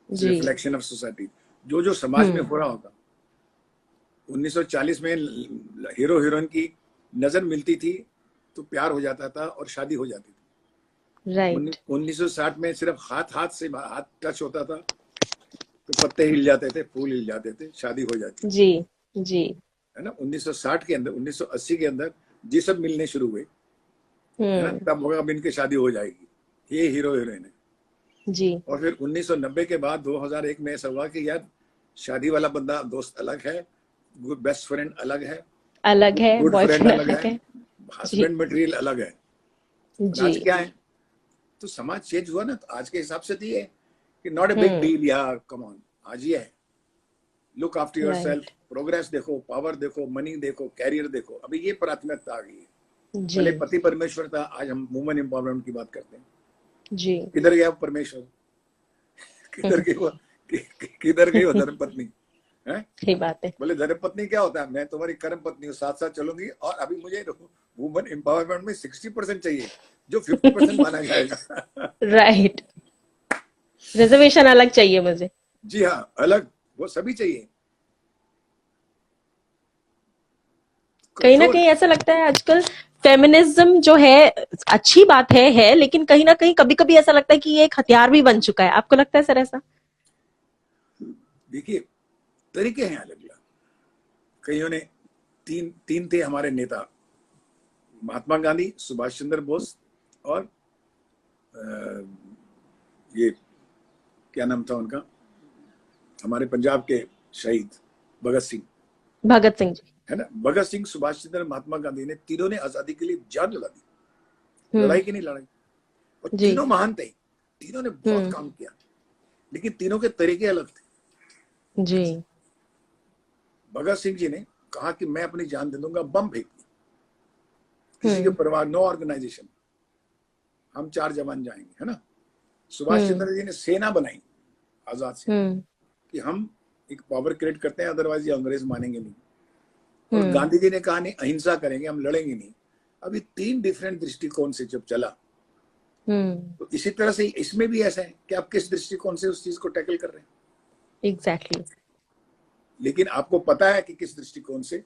Speaker 1: जी
Speaker 2: रिफ्लेक्शन ऑफ सोसाइटी, जो जो समाज में हो रहा होगा। 1940 में हीरो हीरोइन की नजर मिलती थी तो प्यार हो जाता था और शादी हो जाती थी।
Speaker 1: राइट
Speaker 2: 1960 में सिर्फ हाथ से हाथ टच होता था तो पत्ते हिल जाते थे, फूल हिल जाते थे, शादी हो जाती थी।
Speaker 1: जी जी
Speaker 2: है ना। 1960 के अंदर, 1980 के अंदर जी सब मिलने शुरू हुए, है ना, तब होगा अब इनकी शादी हो जाएगी, ये हीरो हीरोइन है।
Speaker 1: जी
Speaker 2: और फिर 1990 के बाद 2001 में ऐसा हुआ कि यार शादी वाला बंदा दोस्त अलग है, गुड बेस्ट फ्रेंड अलग है,
Speaker 1: अलग है,
Speaker 2: गुड फ्रेंड
Speaker 1: बॉयफ्रेंड
Speaker 2: अलग
Speaker 1: अलग
Speaker 2: है,
Speaker 1: है। जी
Speaker 2: हस्बैंड मटेरियल अलग है। और
Speaker 1: जी
Speaker 2: आज क्या है, तो समाज चेंज हुआ ना, तो आज के हिसाब से तो ये कि नॉट ए बिग डील यार, कम ऑन। आज ये है look after your self,
Speaker 1: right
Speaker 2: progress देखो, पावर देखो, मनी देखो, कैरियर देखो। अभी ये प्राथमिकता आ गई है।
Speaker 1: जी
Speaker 2: पहले पति परमेश्वर था, आज हम वुमेन एम्पावरमेंट की बात करते हैं।
Speaker 1: जी
Speaker 2: किधर गया परमेश्वर, किधर गई वो, किधर गई वो धर्मपत्नी है।
Speaker 1: सही बात है।
Speaker 2: बोले धर्मपत्नी क्या होता है, मैं तुम्हारी कर्म पत्नी हूँ, साथ साथ चलूंगी। और अभी मुझे वुमेन एम्पावरमेंट में 60% चाहिए, जो 50% माना जाएगा।
Speaker 1: राइट, रिजर्वेशन अलग चाहिए मुझे।
Speaker 2: जी हाँ, अलग, वो सभी चाहिए।
Speaker 1: कहीं ना
Speaker 2: कंट्रोल।
Speaker 1: कहीं ऐसा लगता है आजकल फेमिनिज्म जो है अच्छी बात है, लेकिन कहीं ना कहीं कभी कभी ऐसा लगता है कि ये एक हथियार भी बन चुका है। आपको लगता है सर ऐसा?
Speaker 2: देखिए, तरीके हैं अलग अलग। कईयों ने तीन तीन थे हमारे नेता, महात्मा गांधी, सुभाष चंद्र बोस और ये क्या नाम था उनका, हमारे पंजाब के शहीद भगत सिंह।
Speaker 1: भगत सिंह जी।
Speaker 2: है ना, भगत सिंह, सुभाष चंद्र, महात्मा गांधी ने तीनों ने आजादी के लिए जान लगा दी। लड़ाई की नहीं लड़ाई। और
Speaker 1: जी
Speaker 2: तीनों महान थे, तीनों ने बहुत काम किया, लेकिन तीनों के तरीके अलग थे।
Speaker 1: जी
Speaker 2: भगत सिंह जी ने कहा कि मैं अपनी जान दे दूंगा, बम फेंक दी, किसी के परवाह, नो ऑर्गेनाइजेशन, हम 4 जवान जाएंगे। है ना। सुभाष चंद्र जी ने सेना बनाई आजाद से, कि हम एक पावर क्रिएट करते हैं, अदरवाइज ये अंग्रेज मानेंगे नहीं। और गांधी जी ने कहा नहीं, अहिंसा करेंगे, हम लड़ेंगे नहीं। अभी 3 डिफरेंट दृष्टिकोण से जब चला, तो इसी तरह से इसमें भी ऐसा है कि आप किस दृष्टिकोण से उस चीज को टैकल कर रहे हैं।
Speaker 1: एग्जैक्टली।
Speaker 2: लेकिन आपको पता है कि किस दृष्टिकोण से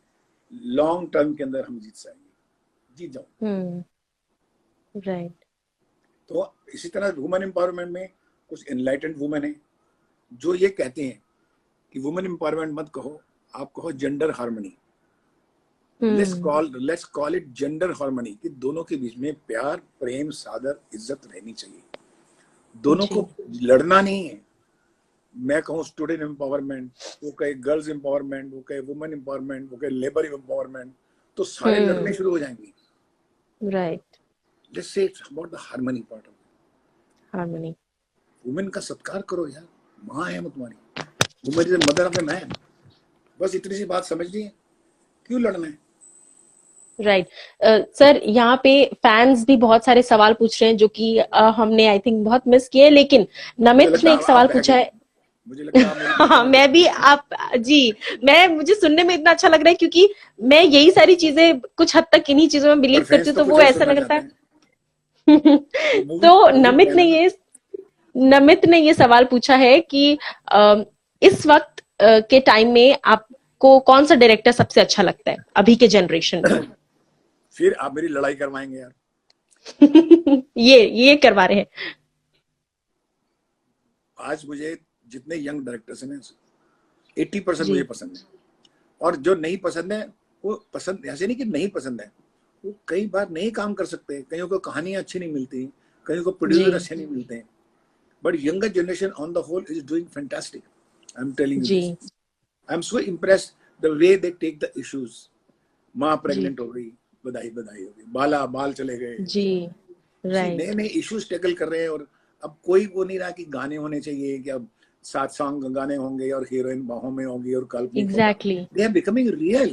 Speaker 2: लॉन्ग टर्म के अंदर हम जीत जाओ।
Speaker 1: राइट
Speaker 2: तो इसी तरह वुमेन एम्पावरमेंट में कुछ एनलाइटेंड वुमेन है जो ये कहते हैं कि वुमेन एम्पावरमेंट मत कहो, आप कहो gender harmony. Let's call it gender harmony, कि दोनों के बीच में प्यार, प्रेम, सादर, इज्जत रहनी चाहिए। दोनों को लड़ना नहीं है। मैं कहूँ स्टूडेंट एम्पावरमेंट, वो कहे गर्ल्स एम्पावरमेंट, वो कहे वुमेन एम्पावरमेंट, वो कहे लेबर एम्पावरमेंट, तो सारे लड़ने शुरू हो जाएंगे।
Speaker 1: Right,
Speaker 2: let's say about the harmony part of
Speaker 1: harmony.
Speaker 2: Women का सत्कार करो यार, माँ है वो तुम्हारी, women is mother of the man. बस इतनी सी बात समझनी है, क्यों लड़ना है।
Speaker 1: राइट सर, यहाँ पे फैंस भी बहुत सारे सवाल पूछ रहे हैं, जो कि हमने आई थिंक बहुत मिस किए, लेकिन नमित ने एक सवाल पूछा है।
Speaker 2: मुझे लगता है
Speaker 1: हाँ, मैं भी आप जी, मुझे सुनने में इतना अच्छा लग रहा है, क्योंकि मैं यही सारी चीजें कुछ हद तक इन्हीं चीजों में बिलीव करती हूँ, तो वो ऐसा लगता है। तो नमित ने ये सवाल पूछा है कि इस वक्त के टाइम में आपको कौन सा डायरेक्टर सबसे अच्छा लगता है अभी के जनरेशन में?
Speaker 2: फिर आप मेरी लड़ाई करवाएंगे यार।
Speaker 1: ये करवा रहे हैं।
Speaker 2: आज मुझे जितने यंग डायरेक्टर्स हैं 80%
Speaker 1: जी
Speaker 2: मुझे पसंद है, और जो नहीं पसंद है वो पसंद ऐसे नहीं कि नहीं पसंद है, वो कई बार नहीं काम कर सकते, कईयों को कहानियां अच्छी नहीं मिलती, कईयों को
Speaker 1: जी
Speaker 2: प्रोड्यूसर अच्छे नहीं मिलते हैं, but younger generation on the whole is doing fantastic. I am telling you
Speaker 1: जी
Speaker 2: this, I am so impressed the way they take the issues. माँ
Speaker 1: जी
Speaker 2: प्रेग्नेंट हो गई, बधाई बधाई हो गई, बाला बाल चले गए,
Speaker 1: जी
Speaker 2: किसी नए
Speaker 1: राइट
Speaker 2: नए इश्यूज टैकल कर रहे हैं। और अब कोई वो नहीं रहा कि गाने होने चाहिए कि अब 7 सॉन्ग गाने होंगे और हीरोइन बाहों में होगी और काल्पनिक होगा।
Speaker 1: Exactly
Speaker 2: they are becoming real.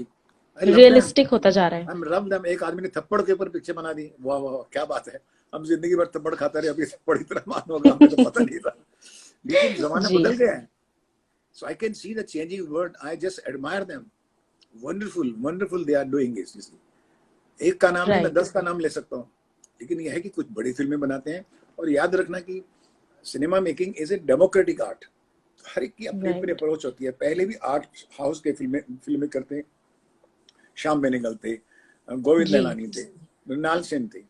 Speaker 2: I love them,
Speaker 1: realistic होता जा रहा है।
Speaker 2: I am love them. एक आदमी ने थप्पड़ के ऊपर पिक्चर बना दी, वाह वाह वाह, क्या बात है। हम जिंदगी भर थप्पड़ खाते रहे, अभी थप्पड़ इतना मान होगा हमें तो पता नहीं था, लेकिन जमाना
Speaker 1: जी
Speaker 2: बदल गया है। So I can see the changing world. I just admire them. Wonderful, wonderful they are doing it. एक का नाम नहीं, मैं
Speaker 1: राइट
Speaker 2: 10 का नाम ले सकता हूँ, लेकिन यह है कि कुछ बड़ी फिल्में बनाते हैं। और याद रखना कि cinema making is a democratic art. हर एक की अपनी अपनी
Speaker 1: राइट
Speaker 2: अप्रोच होती है। पहले भी आर्ट हाउस के फिल्में करते हैं, श्याम बेनेगल थे, गोविंद
Speaker 1: जी
Speaker 2: नैलानी थे, मृणाल सेन थे,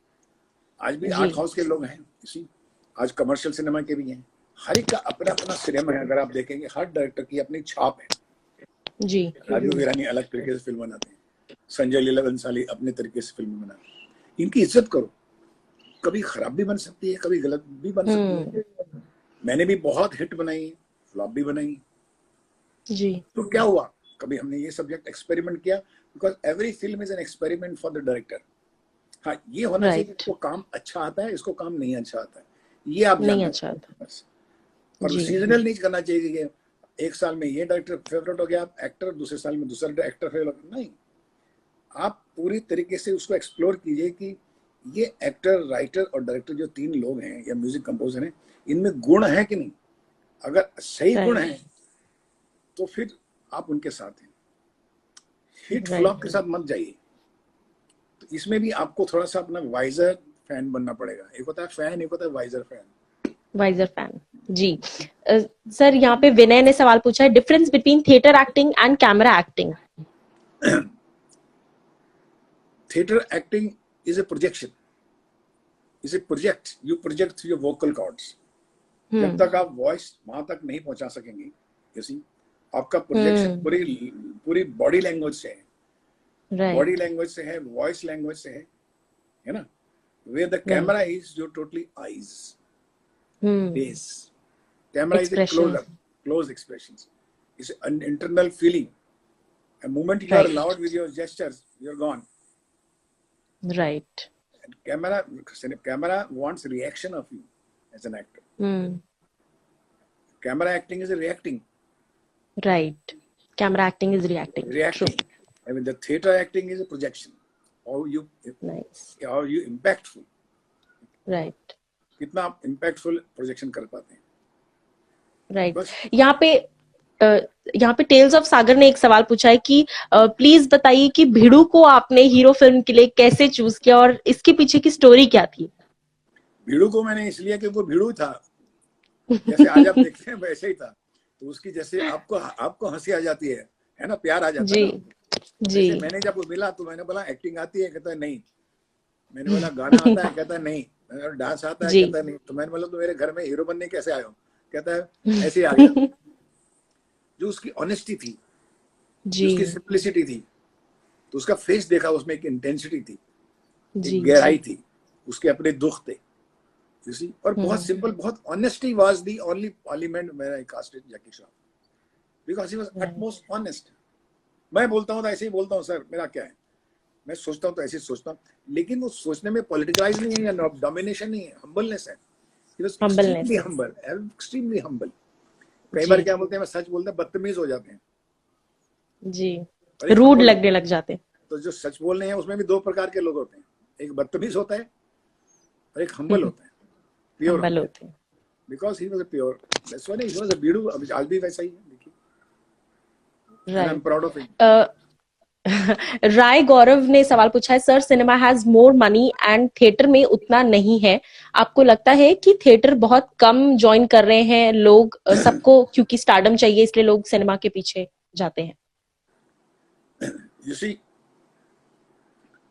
Speaker 2: आज भी
Speaker 1: जी
Speaker 2: आर्ट हाउस के लोग हैं इसी, आज कमर्शियल सिनेमा के भी हैं। हर एक का अपना अपना सिनेमा है। अगर आप देखेंगे हर डायरेक्टर की अपनी छाप है।
Speaker 1: जी
Speaker 2: राजू वीरानी अलग तरीके से फिल्म बनाते हैं, संजय लीला बंसाली अपने तरीके से फिल्म बनाते हैं। इनकी इज्जत करो। कभी खराब भी बन सकती है, कभी गलत भी बन सकती है। मैंने भी बहुत हिट बनाई, फ्लॉप भी बनाई।
Speaker 1: जी
Speaker 2: तो क्या हुआ, कभी हमने ये सब्जेक्ट एक्सपेरिमेंट किया, because every film is an experiment for the director. हाँ, ये होना चाहिए कि
Speaker 1: राइट
Speaker 2: इसको काम अच्छा आता है, इसको काम नहीं अच्छा आता है, ये आप
Speaker 1: नहीं
Speaker 2: जानना
Speaker 1: अच्छा
Speaker 2: चाहिए
Speaker 1: था।
Speaker 2: बस। और
Speaker 1: जी
Speaker 2: सीजनल नहीं करना चाहिए कि एक साल में ये डायरेक्टर फेवरेट हो गया एक्टर, दूसरे साल में दूसरा एक्टर फेवरेट हो गया। नहीं, आप पूरी तरीके से उसको एक्सप्लोर कीजिए कि ये एक्टर, राइटर और डायरेक्टर जो 3 लोग हैं या म्यूजिक कंपोजर हैं, इनमें गुण है कि नहीं। अगर सही गुण
Speaker 1: राइट
Speaker 2: है तो फिर आप उनके साथ हैं। हिट फ्लॉप
Speaker 1: राइट
Speaker 2: के साथ मत जाइए। तो इसमें भी आपको थोड़ा सा अपना वाइजर फैन बनना पड़ेगा। एक होता है फैन, एक होता है वाइजर फैन।
Speaker 1: Wiser fan. जी सर यहाँ पे विनय ने सवाल पूछा है, difference between theatre acting and camera acting.
Speaker 2: Theatre acting is a projection, is a project, you project through your vocal cords. जब तक आप वॉइस वहां तक नहीं पहुंचा सकेंगे, जैसे आपका प्रोजेक्शन पूरी पूरी बॉडी लैंग्वेज से है, बॉडी
Speaker 1: राइट
Speaker 2: लैंग्वेज से है, वॉइस लैंग्वेज से है ना। Where the
Speaker 1: right
Speaker 2: camera is your totally eyes, face. Camera is a
Speaker 1: expression.
Speaker 2: close expressions. It's an internal feeling. The moment you are
Speaker 1: right
Speaker 2: loud with your gestures, you're gone.
Speaker 1: Right
Speaker 2: And camera wants reaction of you as an actor. Camera acting is a reacting.
Speaker 1: Right camera acting is reacting. True.
Speaker 2: Reacting. I mean, the theater acting is a projection.
Speaker 1: Nice.
Speaker 2: How you impactful.
Speaker 1: Right
Speaker 2: कितना आप impactful projection कर पाते हैं।
Speaker 1: Right.
Speaker 2: बस
Speaker 1: यहाँ पे यहाँ पे टेल्स ऑफ सागर ने एक सवाल पूछा है कि प्लीज बताइए कि भिड़ू को आपने हीरो फिल्म के लिए कैसे चूज किया और इसके पीछे की स्टोरी क्या थी।
Speaker 2: भिड़ू को मैंने इसलिए कि वो भिड़ू था, जैसे आज आप देखते हैं वैसे ही था। तो उसकी जैसे आपको हंसी आ जाती है ना, प्यार आ जाता है
Speaker 1: जी
Speaker 2: ना।
Speaker 1: जी
Speaker 2: जैसे मैंने जब वो मिला तो मैंने बोला एक्टिंग आती है, कहता है नहीं। मैंने बोला गाना आता है, कहता है नहीं। मैंने बोला डांस आता है,
Speaker 1: जी
Speaker 2: कहता है नहीं। तो मैंने बोला तो मेरे घर में हीरो बनने कैसे आए हो, कहता है ऐसे ही आ गया। जो उसकी ऑनेस्टी थी, जो
Speaker 1: जी
Speaker 2: उसकी सिंप्लिसिटी थी, तो उसका फेस देखा, उसमें एक इंटेंसिटी थी,
Speaker 1: जी
Speaker 2: एक गहराई
Speaker 1: जी
Speaker 2: थी, उसके अपने दुख थे, you see? और बहुत सिंपल, बहुत honesty was the only element where I casted Jackie Shroff, because he was utmost honest. मैं बोलता हूँ तो ऐसे ही बोलता हूँ सर, मेरा क्या है, मैं सोचता हूँ तो ऐसे ही सोचता हूँ, लेकिन वो सोचने में पॉलिटिकलाइज नहीं है या डोमिनेशन नहीं है, हम्बलनेस है। He was extremely
Speaker 1: humbleness.
Speaker 2: Humble, extremely humble. कई
Speaker 1: जी
Speaker 2: बार क्या बोलते हैं, मैं सच बोलते हैं बदतमीज हो जाते हैं।
Speaker 1: जी
Speaker 2: और एक
Speaker 1: रूड
Speaker 2: हम्बल होते
Speaker 1: लगने
Speaker 2: हैं।
Speaker 1: लग जाते।
Speaker 2: तो जो सच बोल रहे हैं उसमें भी 2 प्रकार के लोग होते हैं, एक बदतमीज होता है और एक हम्बल होता है, प्योर
Speaker 1: हम्बल
Speaker 2: होता है।
Speaker 1: होते हैं।
Speaker 2: Because he was a pure, that's why he was a बीडू। आज भी वैसा ही है, देखिए, and I am
Speaker 1: right.
Speaker 2: Proud of it.
Speaker 1: Rai Gaurav ने सवाल पूछा है, sir cinema has more money and theatre में उतना नहीं है, आपको लगता है कि थिएटर बहुत कम ज्वाइन कर रहे हैं लोग, सबको क्योंकि स्टारडम चाहिए इसलिए लोग सिनेमा के पीछे जाते हैं।
Speaker 2: यू सी,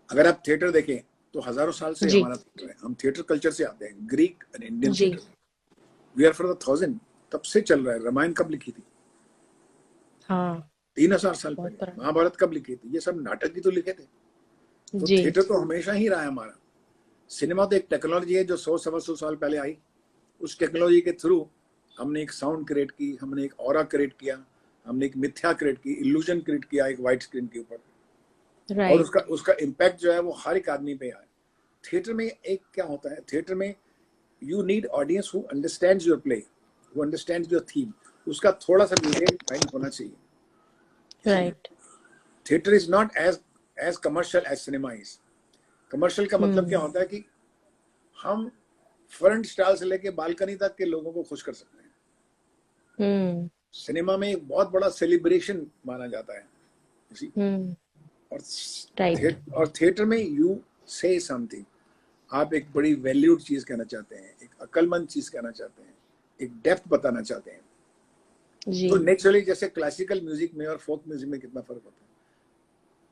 Speaker 2: अगर आप थिएटर देखें, तो हजारों साल से
Speaker 1: जी
Speaker 2: हमारा थिएटर है, हम थिएटर कल्चर से आते हैं, ग्रीक एंड इंडियन
Speaker 1: जी
Speaker 2: theatre, we are for the 1000, तब से चल रहा है। रामायण कब लिखी थी?
Speaker 1: हाँ
Speaker 2: 3000 साल
Speaker 1: बहुत
Speaker 2: पहले।
Speaker 1: पुराना।
Speaker 2: महाभारत कब लिखी थी? ये सब नाटक ही तो लिखे थे। तो
Speaker 1: जी
Speaker 2: थिएटर तो हमेशा ही रहा है हमारा। सिनेमा तो एक टेक्नोलॉजी है जो 100 सवा 100 साल पहले आई। उस टेक्नोलॉजी के थ्रू हमने एक साउंड क्रिएट की, हमने एक ऑरा क्रिएट किया, हमने एक मिथ्या क्रिएट की, इल्यूजन क्रिएट किया एक व्हाइट स्क्रीन के ऊपर, और
Speaker 1: राइट।
Speaker 2: उसका उसका इम्पैक्ट जो है वो हर एक आदमी पे आया। थिएटर में एक क्या होता है, थिएटर में you need audience who understands your play, who understands your theme, उसका थोड़ा सा म्यूजिक माइंड होना चाहिए। इसलिए
Speaker 1: right.
Speaker 2: Theatre is not as as commercial as cinema is. Commercial का मतलब क्या होता है कि हम फ्रंट स्टाइल से लेके बालकनी तक के लोगों को खुश कर सकते हैं।
Speaker 1: हम्म
Speaker 2: सिनेमा में एक बहुत बड़ा सेलिब्रेशन माना जाता है इसी।
Speaker 1: हम्म
Speaker 2: और
Speaker 1: राइट।
Speaker 2: और थिएटर में यू से समथिंग, आप एक बड़ी वैल्यूड चीज कहना चाहते हैं, एक अक्लमंद चीज कहना चाहते हैं, एक डेप्थ बताना चाहते हैं।
Speaker 1: जी
Speaker 2: तो नेचुरली जैसे क्लासिकल म्यूजिक में और फोक म्यूजिक में कितना फर्क होता है।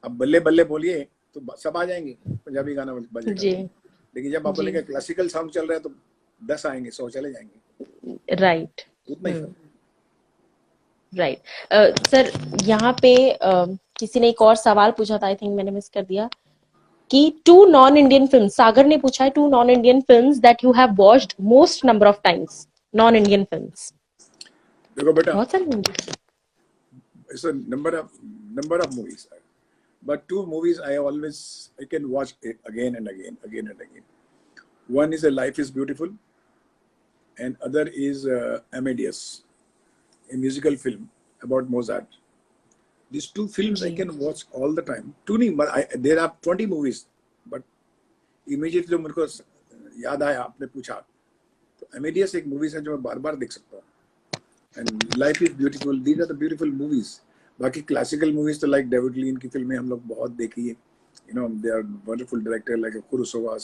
Speaker 2: अब बल्ले बल्ले बोलिए तो सब आ जाएंगे, पंजाबी गाना बजेगा
Speaker 1: जी
Speaker 2: तो। लेकिन जब आप
Speaker 1: जी
Speaker 2: बोलेंगे क्लासिकल सॉन्ग चल रहा है तो 10 आएंगे, 100 चले जाएंगे,
Speaker 1: राइट।
Speaker 2: उतना ही फर्क।
Speaker 1: राइट। सर यहाँ पे किसी ने एक और सवाल पूछा था, आई थिंक मैंने मिस कर दिया, कि two non Indian film, Sagar ने पूछा है, two non Indian films that you have watched most number of times, non Indian films.
Speaker 2: देखो बेटा,
Speaker 1: बहुत सारी movies.
Speaker 2: it's a number of movies, but two movies I can watch it again and again, again and again. One is A Life is Beautiful, and other is Amadeus, a musical film about Mozart. These two films I
Speaker 1: जी
Speaker 2: can watch all the time. Two नहीं, but there are 20 movies, but immediately जो मेरे को याद आया, आपने पूछा, तो Amadeus एक मूवी है जो मैं बार बार देख सकता हूँ, and Life is Beautiful. These are the beautiful movies. बाकी क्लासिकल मूवीज तो लाइक डेविड लीन की फिल्में हम लोग बहुत देखी है, you know, they are wonderful director like Kurosawa,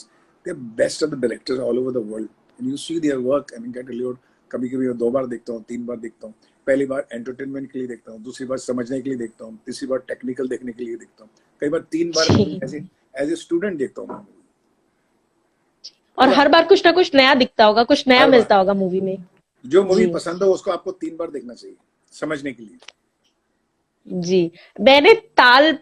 Speaker 2: they are best of the directors all over the world, and you see their work and get relieved. कभी कभी मैं 2 बार देखता हूँ, 3 बार देखता हूँ। पहली बार एंटरटेनमेंट के लिए देखता हूँ, दूसरी बार समझने के लिए देखता हूँ, तीसरी बार टेक्निकल देखने के लिए देखता हूँ, कई बार 3 बार मूवी
Speaker 1: जी।
Speaker 2: एज ए स्टूडेंट देखता हूँ।
Speaker 1: और हर बार कुछ ना कुछ नया दिखता होगा, कुछ नया
Speaker 2: हर
Speaker 1: मिलता
Speaker 2: बार
Speaker 1: होगा मूवी में।
Speaker 2: जो मूवी
Speaker 1: जी
Speaker 2: पसंद हो उसको आपको 3 बार देखना चाहिए समझने के लिए।
Speaker 1: जी। मैंने ताल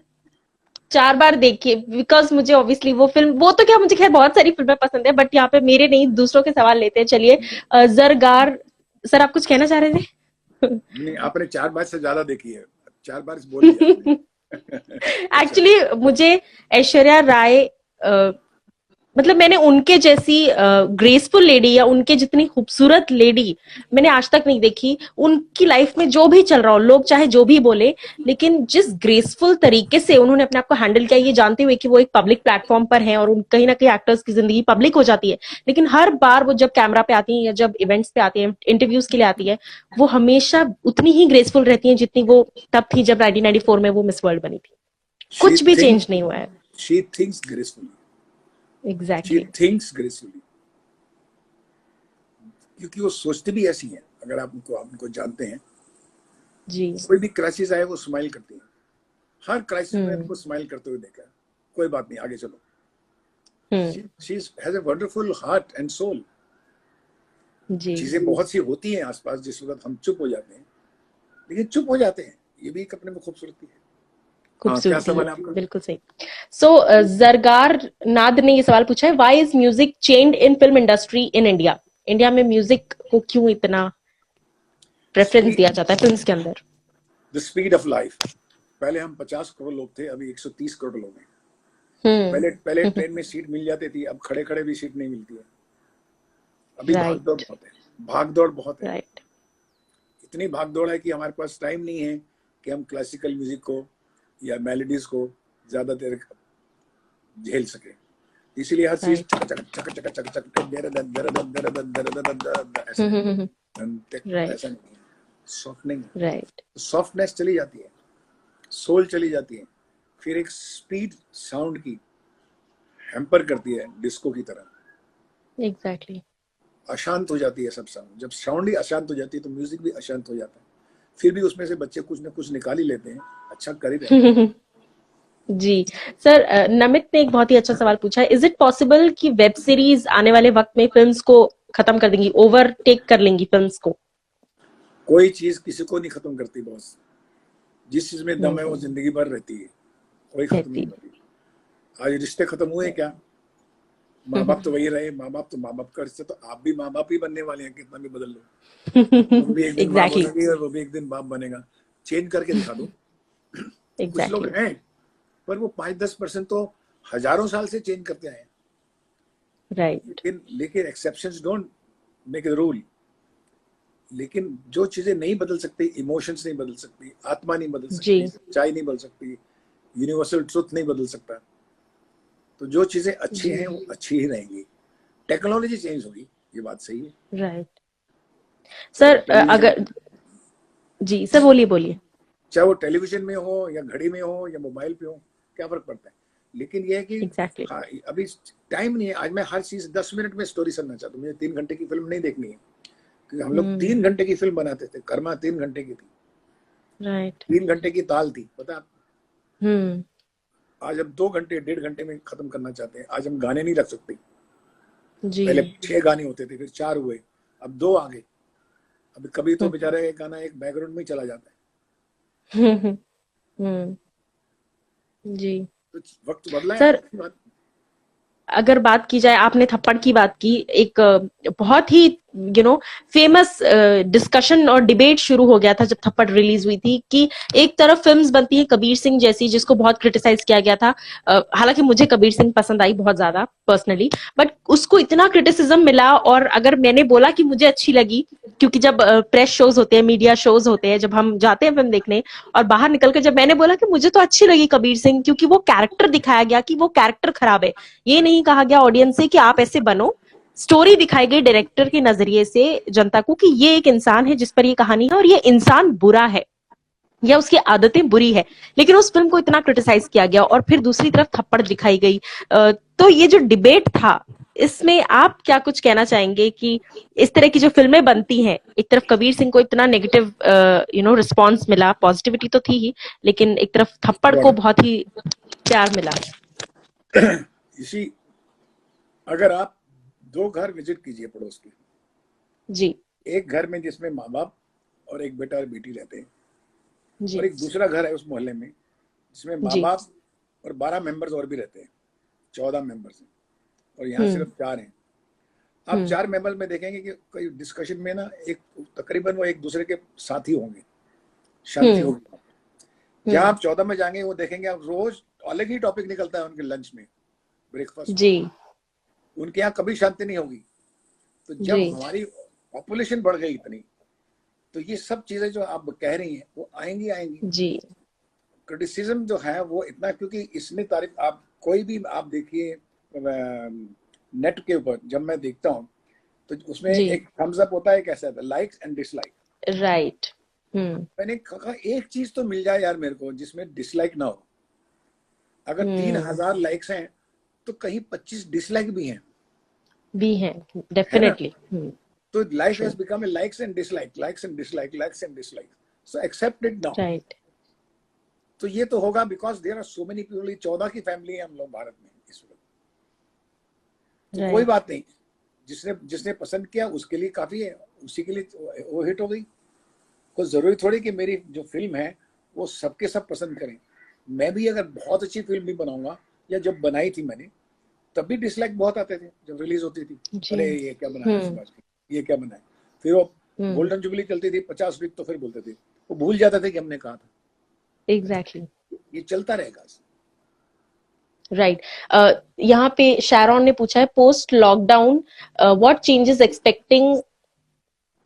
Speaker 1: 4 बार देखी, बिकॉज मुझे ऑब्वियसली वो फिल्म, वो तो क्या, मुझे खैर बहुत सारी फिल्में पसंद है, बट यहाँ पे मेरे नहीं, दूसरों के सवाल लेते हैं। चलिए जरगार, सर आप कुछ कहना चाह रहे थे?
Speaker 2: नहीं, आपने 4 बार से ज्यादा देखी है, 4 बार बोल दिया आपने। अच्छा,
Speaker 1: एक्चुअली मुझे ऐश्वर्या राय, मतलब मैंने उनके जैसी ग्रेसफुल लेडी या उनके जितनी खूबसूरत लेडी मैंने आज तक नहीं देखी। उनकी लाइफ में जो भी चल रहा हो, लोग चाहे जो भी बोले, लेकिन जिस ग्रेसफुल तरीके से उन्होंने अपने आप को हैंडल किया, ये जानते हुए कि वो एक पब्लिक प्लेटफॉर्म पर है और कहीं ना कहीं एक्टर्स की जिंदगी पब्लिक हो जाती है, लेकिन हर बार वो जब कैमरा पे आती है या जब इवेंट्स पे आती है, इंटरव्यूज के लिए आती है, वो हमेशा उतनी ही ग्रेसफुल रहती है जितनी वो तब थी जब 1994 में वो मिस वर्ल्ड बनी थी।
Speaker 2: she
Speaker 1: कुछ भी
Speaker 2: think
Speaker 1: चेंज नहीं हुआ है।
Speaker 2: she thinks gracefully, she
Speaker 1: exactly
Speaker 2: thinks gracefully, क्योंकि वो सोचती भी ऐसी है। अगर आप उनको जानते हैं,
Speaker 1: जी।
Speaker 2: कोई भी क्राइसिस आए वो स्माइल करती है। हर क्राइसिस में
Speaker 1: हम्म
Speaker 2: उनको स्माइल करते हुए देखा है। कोई बात नहीं, आगे चलो।
Speaker 1: हम्म
Speaker 2: she has a wonderful heart and soul.
Speaker 1: जी
Speaker 2: चीजें बहुत सी होती हैं आसपास जिस वक्त हम चुप हो जाते हैं, लेकिन चुप हो जाते हैं, ये भी एक अपने में खूबसूरती है। हाँ, क्या
Speaker 1: खूबसूरती है,
Speaker 2: सवाल है आपका?
Speaker 1: बिल्कुल सही। सो जरगार नाद ने ये सवाल पूछा है, why is music changed in film industry in India? India में म्यूजिक को क्यों इतना प्रेफरेंस दिया जाता है फिल्म्स के अंदर?
Speaker 2: The speed of life. पहले हम 50 करोड़ लोग थे, अभी 130 करोड़ लोग हैं। पहले पहले
Speaker 1: हम्म
Speaker 2: ट्रेन में सीट मिल जाती थी, अब खड़े खड़े भी सीट नहीं मिलती है। अभी भागदौड़
Speaker 1: राइट
Speaker 2: बहुत है, भागदौड़ बहुत है।
Speaker 1: राइट।
Speaker 2: इतनी भागदौड़ है कि हमारे पास टाइम नहीं है कि हम क्लासिकल म्यूजिक को या मेलोडीज को ज्यादा देर झेल सके। इसीलिए हर चीज चक चक चक चक चक चक ऐसा
Speaker 1: राइट
Speaker 2: ऐसा नहीं है, सॉफ्टनिंग,
Speaker 1: राइट
Speaker 2: सॉफ्टनेस चली जाती है, सोल चली जाती है। फिर एक स्पीड साउंड की हैम्पर करती है डिस्को की तरह,
Speaker 1: एग्जैक्टली।
Speaker 2: अशांत हो जाती है सब साउंड। जब साउंड ही अशांत हो जाती है तो म्यूजिक भी अशांत हो जाता है। फिर भी उसमें से बच्चे कुछ ना कुछ निकाल ही लेते हैं, अच्छा कर ही रहे हैं।
Speaker 1: जी सर, नमित ने एक बहुत ही अच्छा सवाल पूछा है, इज इट पॉसिबल कि वेब सीरीज आने वाले वक्त में फिल्म्स को खत्म कर देंगी, ओवरटेक कर लेंगी फिल्म्स को?
Speaker 2: कोई चीज किसी को नहीं खत्म करती बॉस। जिस चीज में दम है वो
Speaker 1: हम्म,
Speaker 2: जिंदगी भर रहती है, कोई खत्म नहीं
Speaker 1: रहती।
Speaker 2: करती। आज रिश्ते खत्म हुए क्या? माँ बाप तो वही रहे, माँ बाप तो माँ बाप का रिश्ते, तो आप भी माँ बाप ही बनने वाले हैं, कितना भी बदल लो। तुम भी एक दिन माँ
Speaker 1: एग्जैक्टली,
Speaker 2: बनोगी और वो भी एक दिन बाप बनेगा। चेंज करके दिखा दो। कुछ लोग
Speaker 1: एग्जैक्टली।
Speaker 2: हैं, पर वो 5-10% तो हजारों साल से चेंज करते आए हैं।
Speaker 1: राइट।
Speaker 2: लेकिन लेकिन exceptions don't make the rule. लेकिन जो चीजें नहीं बदल सकती, इमोशंस नहीं बदल सकती, आत्मा नहीं बदल
Speaker 1: जी।
Speaker 2: सकती, सच्चाई नहीं बदल सकती, यूनिवर्सल ट्रुथ नहीं बदल सकता, तो जो चीजें अच्छी
Speaker 1: जी।
Speaker 2: हैं वो अच्छी ही रहेंगी। टेक्नोलॉजी चेंज होगी, ये बात सही है।
Speaker 1: राइट।
Speaker 2: चाहे
Speaker 1: सर,
Speaker 2: वो टेलीविजन,
Speaker 1: अगर, जी सर, बोलिए बोलिए।
Speaker 2: चाहे वो टेलीविजन में हो या घड़ी में हो या मोबाइल पे हो, क्या फर्क पड़ता है? लेकिन ये है कि
Speaker 1: एग्जैक्टली।
Speaker 2: हाँ, अभी टाइम नहीं है। आज मैं हर चीज 10 मिनट में स्टोरी सुनना चाहता हूँ, मुझे 3 घंटे की फिल्म नहीं देखनी है। क्योंकि हम लोग
Speaker 1: हम्म।
Speaker 2: 3 घंटे की फिल्म बनाते थे, कर्मा 3 घंटे की थी,
Speaker 1: राइट।
Speaker 2: 3 घंटे की ताल थी, पता आप?
Speaker 1: हम्म।
Speaker 2: आज हम 2 घंटे 1.5 घंटे में खत्म करना चाहते हैं। आज हम गाने नहीं रख सकते।
Speaker 1: जी।
Speaker 2: पहले 6 गाने होते थे, फिर 4 हुए, अब 2 आ गए। अब कभी तो
Speaker 1: हम्म।
Speaker 2: बेचारा एक गाना एक बैकग्राउंड में चला जाता है।
Speaker 1: हम्म। हम्म, जी।
Speaker 2: तो वक्त बदला है,
Speaker 1: सर,
Speaker 2: अच्छी बात।
Speaker 1: अगर बात की जाए, आपने थप्पड़ की बात की, एक बहुत ही फेमस डिस्कशन और डिबेट शुरू हो गया था जब थप्पड़ रिलीज हुई थी, कि एक तरफ फिल्म्स बनती है कबीर सिंह जैसी जिसको बहुत क्रिटिसाइज किया गया था। हालांकि मुझे कबीर सिंह पसंद आई बहुत ज्यादा पर्सनली, बट उसको इतना क्रिटिसिज्म मिला, और अगर मैंने बोला कि मुझे अच्छी लगी, क्योंकि जब प्रेस शोज होते हैं, मीडिया शोज होते हैं, जब हम जाते हैं फिल्म देखने, और बाहर निकल कर जब मैंने बोला कि मुझे तो अच्छी लगी कबीर सिंह, क्योंकि वो कैरेक्टर दिखाया गया कि वो कैरेक्टर खराब है, ये नहीं कहा गया ऑडियंस से कि आप ऐसे बनो, स्टोरी दिखाई गई डायरेक्टर के नजरिए से जनता को कि ये एक इंसान है जिस पर ये कहानी है, और ये इंसान बुरा है या उसकी आदतें बुरी है, लेकिन उस फिल्म को इतना क्रिटिसाइज किया गया, और फिर दूसरी तरफ थप्पड़ दिखाई गई। तो ये जो डिबेट था, इसमें आप क्या कुछ कहना चाहेंगे कि इस तरह की जो फिल्में बनती हैं, एक तरफ कबीर सिंह को इतना नेगेटिव रिस्पॉन्स मिला, पॉजिटिविटी तो थी ही, लेकिन एक तरफ थप्पड़ को बहुत ही प्यार मिला।
Speaker 2: इसी, अगर आप 2 घर विजिट कीजिए पड़ोस के,
Speaker 1: जी।
Speaker 2: एक घर में जिसमें माँ बाप और एक बेटा और बेटी रहते हैं, और
Speaker 1: जी।
Speaker 2: एक दूसरा घर है उस मोहल्ले में जिसमें माँ
Speaker 1: जी।
Speaker 2: बाप और 12 मेंबर्स और भी रहते हैं, 14 मेंबर्स हैं, और यहाँ
Speaker 1: हम्म।
Speaker 2: सिर्फ 4 हैं। आप
Speaker 1: हम्म।
Speaker 2: 4 मेंबर में देखेंगे कि कोई डिस्कशन में ना, एक तकरीबन वो एक दूसरे के साथी होंगे, शांति
Speaker 1: हम्म।
Speaker 2: होगी। जहाँ
Speaker 1: हम्म।
Speaker 2: आप 14 में जाएंगे, वो देखेंगे आप रोज अलग ही टॉपिक निकलता है उनके लंच में, ब्रेकफास्ट में।
Speaker 1: जी।
Speaker 2: उनके यहाँ कभी शांति नहीं होगी। तो
Speaker 1: जी।
Speaker 2: जब हमारी पॉपुलेशन बढ़ गई इतनी, तो ये सब चीजें जो आप कह रही हैं वो आएंगी आएंगी।
Speaker 1: जी।
Speaker 2: क्रिटिसिज्म जो है वो इतना, क्योंकि इसने तारीफ, आप कोई भी आप देखिए नेट के ऊपर, जब मैं देखता हूँ तो उसमें
Speaker 1: जी।
Speaker 2: एक थम्स अप होता है, कैसा होता है, लाइक्स एंड डिसलाइक।
Speaker 1: राइट। हम्म।
Speaker 2: मैंने कहा एक चीज तो मिल जाए यार मेरे को जिसमें डिसलाइक ना हो। अगर तीन
Speaker 1: हम्म।
Speaker 2: हजार लाइक्स हैं तो कहीं 25 डिसलाइक भी हैं,
Speaker 1: भी है,
Speaker 2: है ना?
Speaker 1: डेफिनेटली। हम्म।
Speaker 2: तो life
Speaker 1: true.
Speaker 2: Has become a likes and dislike, likes and dislike, likes and dislike. So accept it now.
Speaker 1: Right.
Speaker 2: तो ये तो होगा because there are so many people. 14 की फैमिली है हम लोग भारत में इस वक्त। तो कोई
Speaker 1: राइट।
Speaker 2: बात नहीं, जिसने जिसने पसंद किया उसके लिए काफी है, उसी के लिए वो हिट हो गई। कोई जरूरी थोड़ी कि मेरी जो फिल्म है वो सबके सब पसंद करें। मैं भी अगर बहुत अच्छी फिल्म भी बनाऊंगा, या जब बनाई थी मैंने, तब भी डिसलाइक बहुत आते थे जब रिलीज होती थी।
Speaker 1: जी।
Speaker 2: अरे ये क्या बनाया
Speaker 1: हम्म।
Speaker 2: शिवाजी, ये क्या बनाया। फिर वो
Speaker 1: हम्म।
Speaker 2: गोल्डन जुबली चलती थी 50 वीक, तो फिर बोलते थे, वो भूल जाते थे कि हमने कहा था।
Speaker 1: एग्जैक्टली।
Speaker 2: ये चलता रहेगा।
Speaker 1: राइट। यहाँ पे शैरॉन ने पूछा है, post lockdown what changes expecting,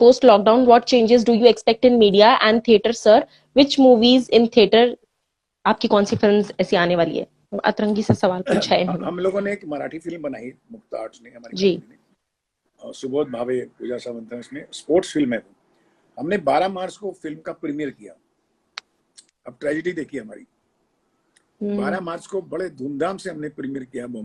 Speaker 1: post lockdown what changes do you expect in media and theatre sir, which movies in theatre, आपकी कौन सी फिल्म ऐसी आने वाली है? अतरंगी सा सवाल पूछा है इन्होंने।
Speaker 2: हम लोगों ने एक मराठी फिल्म बनाई, मुक्ता आर्ट्स ने, हमारी
Speaker 1: जी।
Speaker 2: कंपनी ने, और सुबोध भावे, पूजा सावंत है उसमें, स्पोर्ट्स फिल्म है वो। हमने 12 मार्च को फिल्म का प्रीमियर किया। अब ट्रेजिडी देखिए हमारी,
Speaker 1: हम्म।
Speaker 2: 12 मार्च को बड़े धूमधाम से हमने प्रीमियर किया।
Speaker 1: हम्म।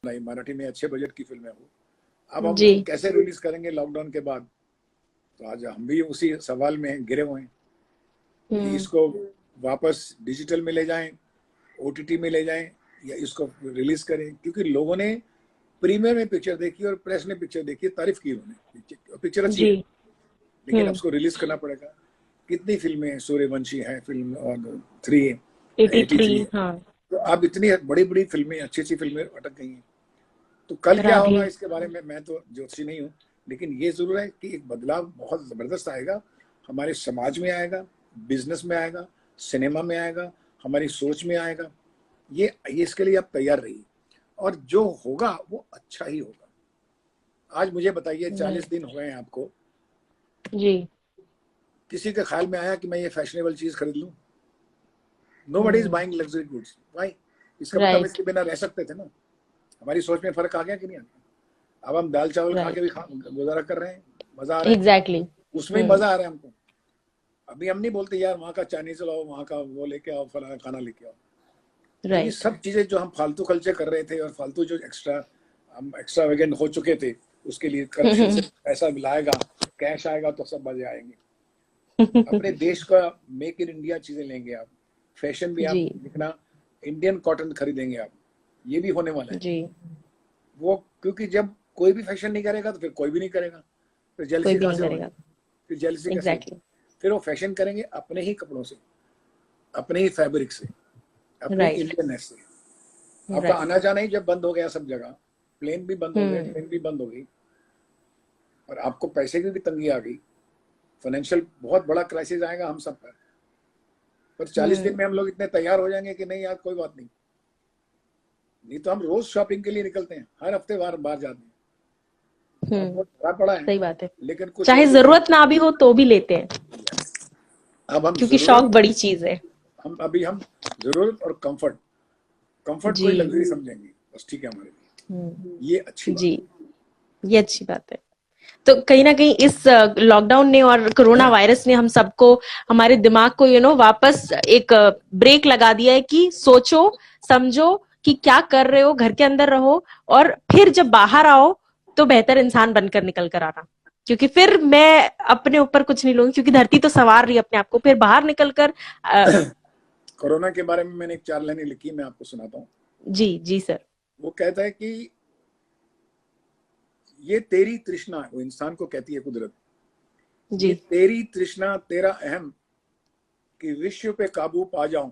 Speaker 2: मराठी में अच्छे बजट की फिल्म है वो। अब हम
Speaker 1: जी।
Speaker 2: उसको कैसे रिलीज करेंगे लॉकडाउन के बाद? तो आज हम भी उसी सवाल में घिरे हुए हैं कि
Speaker 1: हम्म।
Speaker 2: इसको वापस डिजिटल में ले जाएं, ओटीटी में ले जाएं, या इसको रिलीज करें, क्योंकि लोगों ने प्रीमियर में पिक्चर देखी और प्रेस ने पिक्चर देखी, तारीफ की उन्होंने, पिक्चर अच्छी
Speaker 1: जी।
Speaker 2: है, लेकिन अब
Speaker 1: हम्म।
Speaker 2: उसको रिलीज करना पड़ेगा। कितनी फिल्में हैं, सूर्यवंशी है फिल्म, और 3,
Speaker 1: 83।
Speaker 2: 83 है।
Speaker 1: हाँ।
Speaker 2: तो अब इतनी बड़ी बड़ी फिल्में, अच्छी अच्छी फिल्में अटक गई हैं। तो कल क्या
Speaker 1: राधे।
Speaker 2: होगा इसके बारे में मैं तो ज्योतिषी नहीं हूँ, लेकिन ये जरूर है कि एक बदलाव बहुत जबरदस्त आएगा, हमारे समाज में आएगा, बिजनेस में आएगा, सिनेमा में आएगा, हमारी सोच में आएगा। ये इसके लिए आप तैयार रहिए, और जो होगा वो अच्छा ही होगा। आज मुझे बताइए, 40 दिन हो गए हैं आपको,
Speaker 1: जी।
Speaker 2: किसी के ख्याल में आया कि मैं ये फैशनेबल चीज खरीद लूं? Nobody is
Speaker 1: hmm.
Speaker 2: Buying luxury goods, why? इसका मतलब हम
Speaker 1: राइट।
Speaker 2: इसके बिना रह सकते थे ना। हमारी सोच में फर्क आ गया कि नहीं आ गया? अब हम दाल चावल खा के भी
Speaker 1: राइट।
Speaker 2: गुजारा कर रहे हैं, मजा आ रहा है,
Speaker 1: एग्जैक्टली।
Speaker 2: उसमें ही मजा आ रहा है हमको। अभी हम नहीं बोलते यार वहाँ का चाइनीज लाओ, वहाँ का वो लेके आओ, फलाना खाना लेके आओ। तो ये
Speaker 1: राइट।
Speaker 2: सब चीजें जो हम फालतू खर्चे कर रहे थे, और फालतू जो हम एक्स्ट्रा वेगेंट हो चुके थे, उसके लिए करप्शन से पैसा मिलाएगा, कैश आएगा तो सब मजे आएंगे। अपने देश का मेक इन इंडिया चीजें लेंगे आप, फैशन भी आप
Speaker 1: जी।
Speaker 2: देखना, इंडियन कॉटन खरीदेंगे आप, ये भी होने वाला है।
Speaker 1: जी।
Speaker 2: वो क्योंकि जब कोई भी फैशन नहीं करेगा तो फिर कोई भी नहीं करेगा, फिर
Speaker 1: कोई
Speaker 2: जेलसी
Speaker 1: भी
Speaker 2: कहाँ
Speaker 1: नहीं
Speaker 2: से होगी?
Speaker 1: करेगा।
Speaker 2: फिर जेलसी कैसे होगी?
Speaker 1: एग्जैक्टली।
Speaker 2: फिर वो फैशन करेंगे अपने ही कपड़ों से, अपने ही फैब्रिक से, अपनी
Speaker 1: राइट।
Speaker 2: इंडियननेस से। आपका
Speaker 1: राइट।
Speaker 2: आना जाना ही जब बंद हो गया सब जगह, प्लेन भी बंद हो गए,
Speaker 1: हम्म।
Speaker 2: ट्रेन भी बंद हो गई, और आपको पैसे की भी तंगी आ गई, फाइनेंशियल बहुत बड़ा क्राइसिस आएगा हम सब पर 40 दिन में हम लोग इतने तैयार हो जाएंगे कि नहीं यार कोई बात नहीं। नहीं तो हम रोज शॉपिंग के लिए निकलते हैं, हर हफ्ते बाहर जाते हैं। अब वो धरा पड़ा है,
Speaker 1: सही बात है।
Speaker 2: लेकिन कुछ
Speaker 1: चाहे
Speaker 2: और भी
Speaker 1: जरूरत ना भी हो तो भी लेते हैं,
Speaker 2: अब हम
Speaker 1: क्योंकि शौक
Speaker 2: जरूरत,
Speaker 1: बड़ी चीज है।
Speaker 2: हम जरूरत और कंफर्ट, कंफर्ट को
Speaker 1: जी।
Speaker 2: ही लग्जरी समझेंगे, बस ठीक है हमारे लिए, ये अच्छी बात
Speaker 1: जी। ये अच्छी बात है। तो कहीं ना कहीं इस लॉकडाउन ने और कोरोना वायरस ने हम सबको, हमारे दिमाग को वापस एक ब्रेक लगा दिया है कि सोचो, समझो कि क्या कर रहे हो, घर के अंदर रहो, और फिर जब बाहर आओ तो बेहतर इंसान बनकर निकल कर आना। क्योंकि फिर मैं अपने ऊपर कुछ नहीं लूंगी, क्योंकि धरती तो संवार रही है अपने आप को, फिर बाहर निकल कर
Speaker 2: कोरोना के बारे में मैंने एक 4 लाइनें लिखी, मैं आपको सुनाता हूँ।
Speaker 1: जी। जी सर।
Speaker 2: वो कहता है कि ये तेरी तृष्णा, वो इंसान को कहती है कुदरत,
Speaker 1: जी।
Speaker 2: ये तेरी तृष्णा तेरा अहम कि विश्व पे काबू पा जाऊं।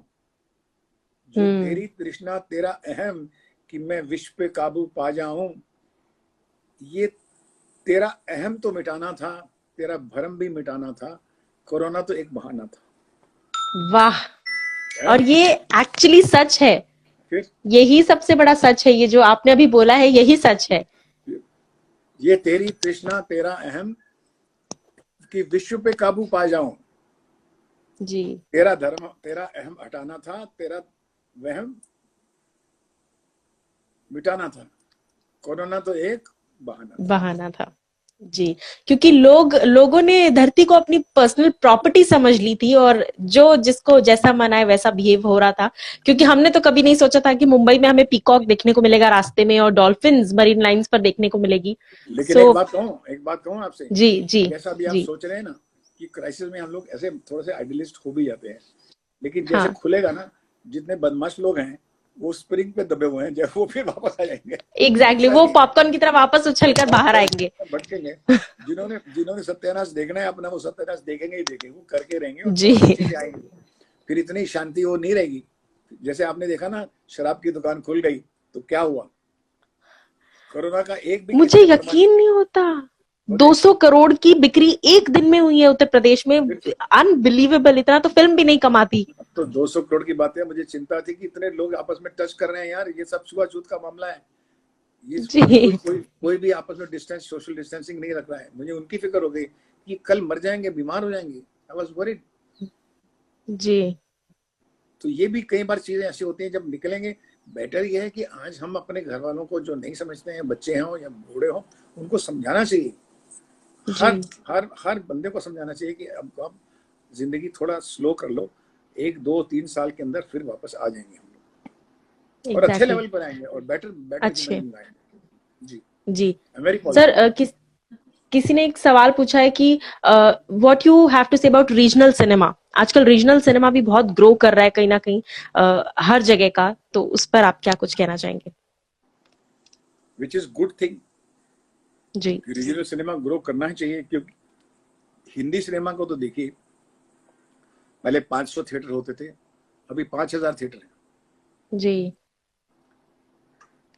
Speaker 2: जो तेरी तृष्णा तेरा अहम कि मैं विश्व पे काबू पा जाऊं, ये तेरा अहम तो मिटाना था, तेरा भरम भी मिटाना था, कोरोना तो एक बहाना था।
Speaker 1: वाह।
Speaker 2: है?
Speaker 1: और ये एक्चुअली सच है,
Speaker 2: फिर
Speaker 1: यही सबसे बड़ा सच है, ये जो आपने अभी बोला है यही सच है।
Speaker 2: ये तेरी तृष्णा तेरा अहम कि विश्व पे काबू पा जाऊं,
Speaker 1: जी।
Speaker 2: तेरा धर्म तेरा अहम हटाना था, तेरा वहम मिटाना था, कोरोना तो एक
Speaker 1: बहाना था। जी। क्योंकि लोगों ने धरती को अपनी पर्सनल प्रॉपर्टी समझ ली थी, और जो जिसको जैसा मन आए वैसा बिहेव हो रहा था। क्योंकि हमने तो कभी नहीं सोचा था कि मुंबई में हमें पीकॉक देखने को मिलेगा रास्ते में, और डॉल्फिन्स मरीन लाइंस पर देखने को मिलेगी।
Speaker 2: लेकिन
Speaker 1: सो
Speaker 2: एक बात कहूं आपसे,
Speaker 1: जी। जी।
Speaker 2: जैसा भी आप
Speaker 1: जी।
Speaker 2: सोच रहे हैं ना कि क्राइसिस में हम लोग ऐसे थोड़े से आइडियलिस्ट हो भी जाते हैं, लेकिन जैसे
Speaker 1: हाँ।
Speaker 2: खुलेगा ना, जितने बदमाश लोग हैं वो स्प्रिंग पे दबे हुए हैं, जब वो फिर वापस आ जाएंगे।
Speaker 1: एग्जैक्टली, वो पॉपकॉर्न की तरह वापस उछलकर बाहर आएंगे।
Speaker 2: भटकेंगे। जिन्होंने सत्यानाश देखना है अपना, वो सत्यानाश देखेंगे ही देखेंगे, वो करके रहेंगे, और
Speaker 1: जी।
Speaker 2: और चीजें आएंगी। फिर इतनी शांति वो नहीं रहेगी। जैसे आपने देखा ना, शराब की दुकान खुल गई तो क्या हुआ, कोरोना का एक भी केस
Speaker 1: मुझे
Speaker 2: नहीं बर्बाद।
Speaker 1: यकीन नहीं होता,
Speaker 2: और
Speaker 1: 200 करोड़ की बिक्री एक दिन में हुई है उत्तर प्रदेश में।
Speaker 2: फिर
Speaker 1: अनबिलीवेबल, इतना तो फिल्म भी नहीं कमाती।
Speaker 2: अब तो 200 करोड़ की बात है, मुझे चिंता थी कि इतने लोग आपस में टच कर रहे हैं यार, ये सब छुआछूत का मामला है। ये
Speaker 1: जी।
Speaker 2: कोई भी आपस में डिस्टेंस, सोशल डिस्टेंसिंग नहीं रख रहा है। मुझे उनकी फिक्र हो गई कि कल मर जाएंगे, बीमार हो जाएंगे। I was worried.
Speaker 1: जी।
Speaker 2: तो ये भी कई बार चीजें ऐसी होती हैं जब निकलेंगे। बेटर ये है कि आज हम अपने घर वालों को, जो नहीं समझते हैं, बच्चे हों या बूढ़े हों, उनको समझाना चाहिए। हर
Speaker 1: जी।
Speaker 2: हर बंदे को समझाना चाहिए कि अब जिंदगी थोड़ा स्लो कर लो, 1 2 3 साल के अंदर फिर वापस आ जाएंगे हम लोग, और अच्छे
Speaker 1: एग्जैक्टली।
Speaker 2: लेवल पर आएंगे, और बेटर बेटर
Speaker 1: अच्छे।
Speaker 2: जिंदगी में आएंगे। जी,
Speaker 1: जी।
Speaker 2: Very
Speaker 1: sir
Speaker 2: positive.
Speaker 1: किसी ने एक सवाल पूछा है कि what you have to say about regional cinema. आजकल रीजनल सिनेमा भी बहुत ग्रो कर रहा है कहीं ना कहीं, हर जगह का, तो उस पर आप क्या कुछ कहना चाहेंगे?
Speaker 2: Which is good thing.
Speaker 1: जी
Speaker 2: रीजनल सिनेमा ग्रो करना ही चाहिए, क्योंकि हिंदी सिनेमा को तो देखिए, पहले 500 थिएटर होते थे, अभी 5000 थिएटर हैं।
Speaker 1: जी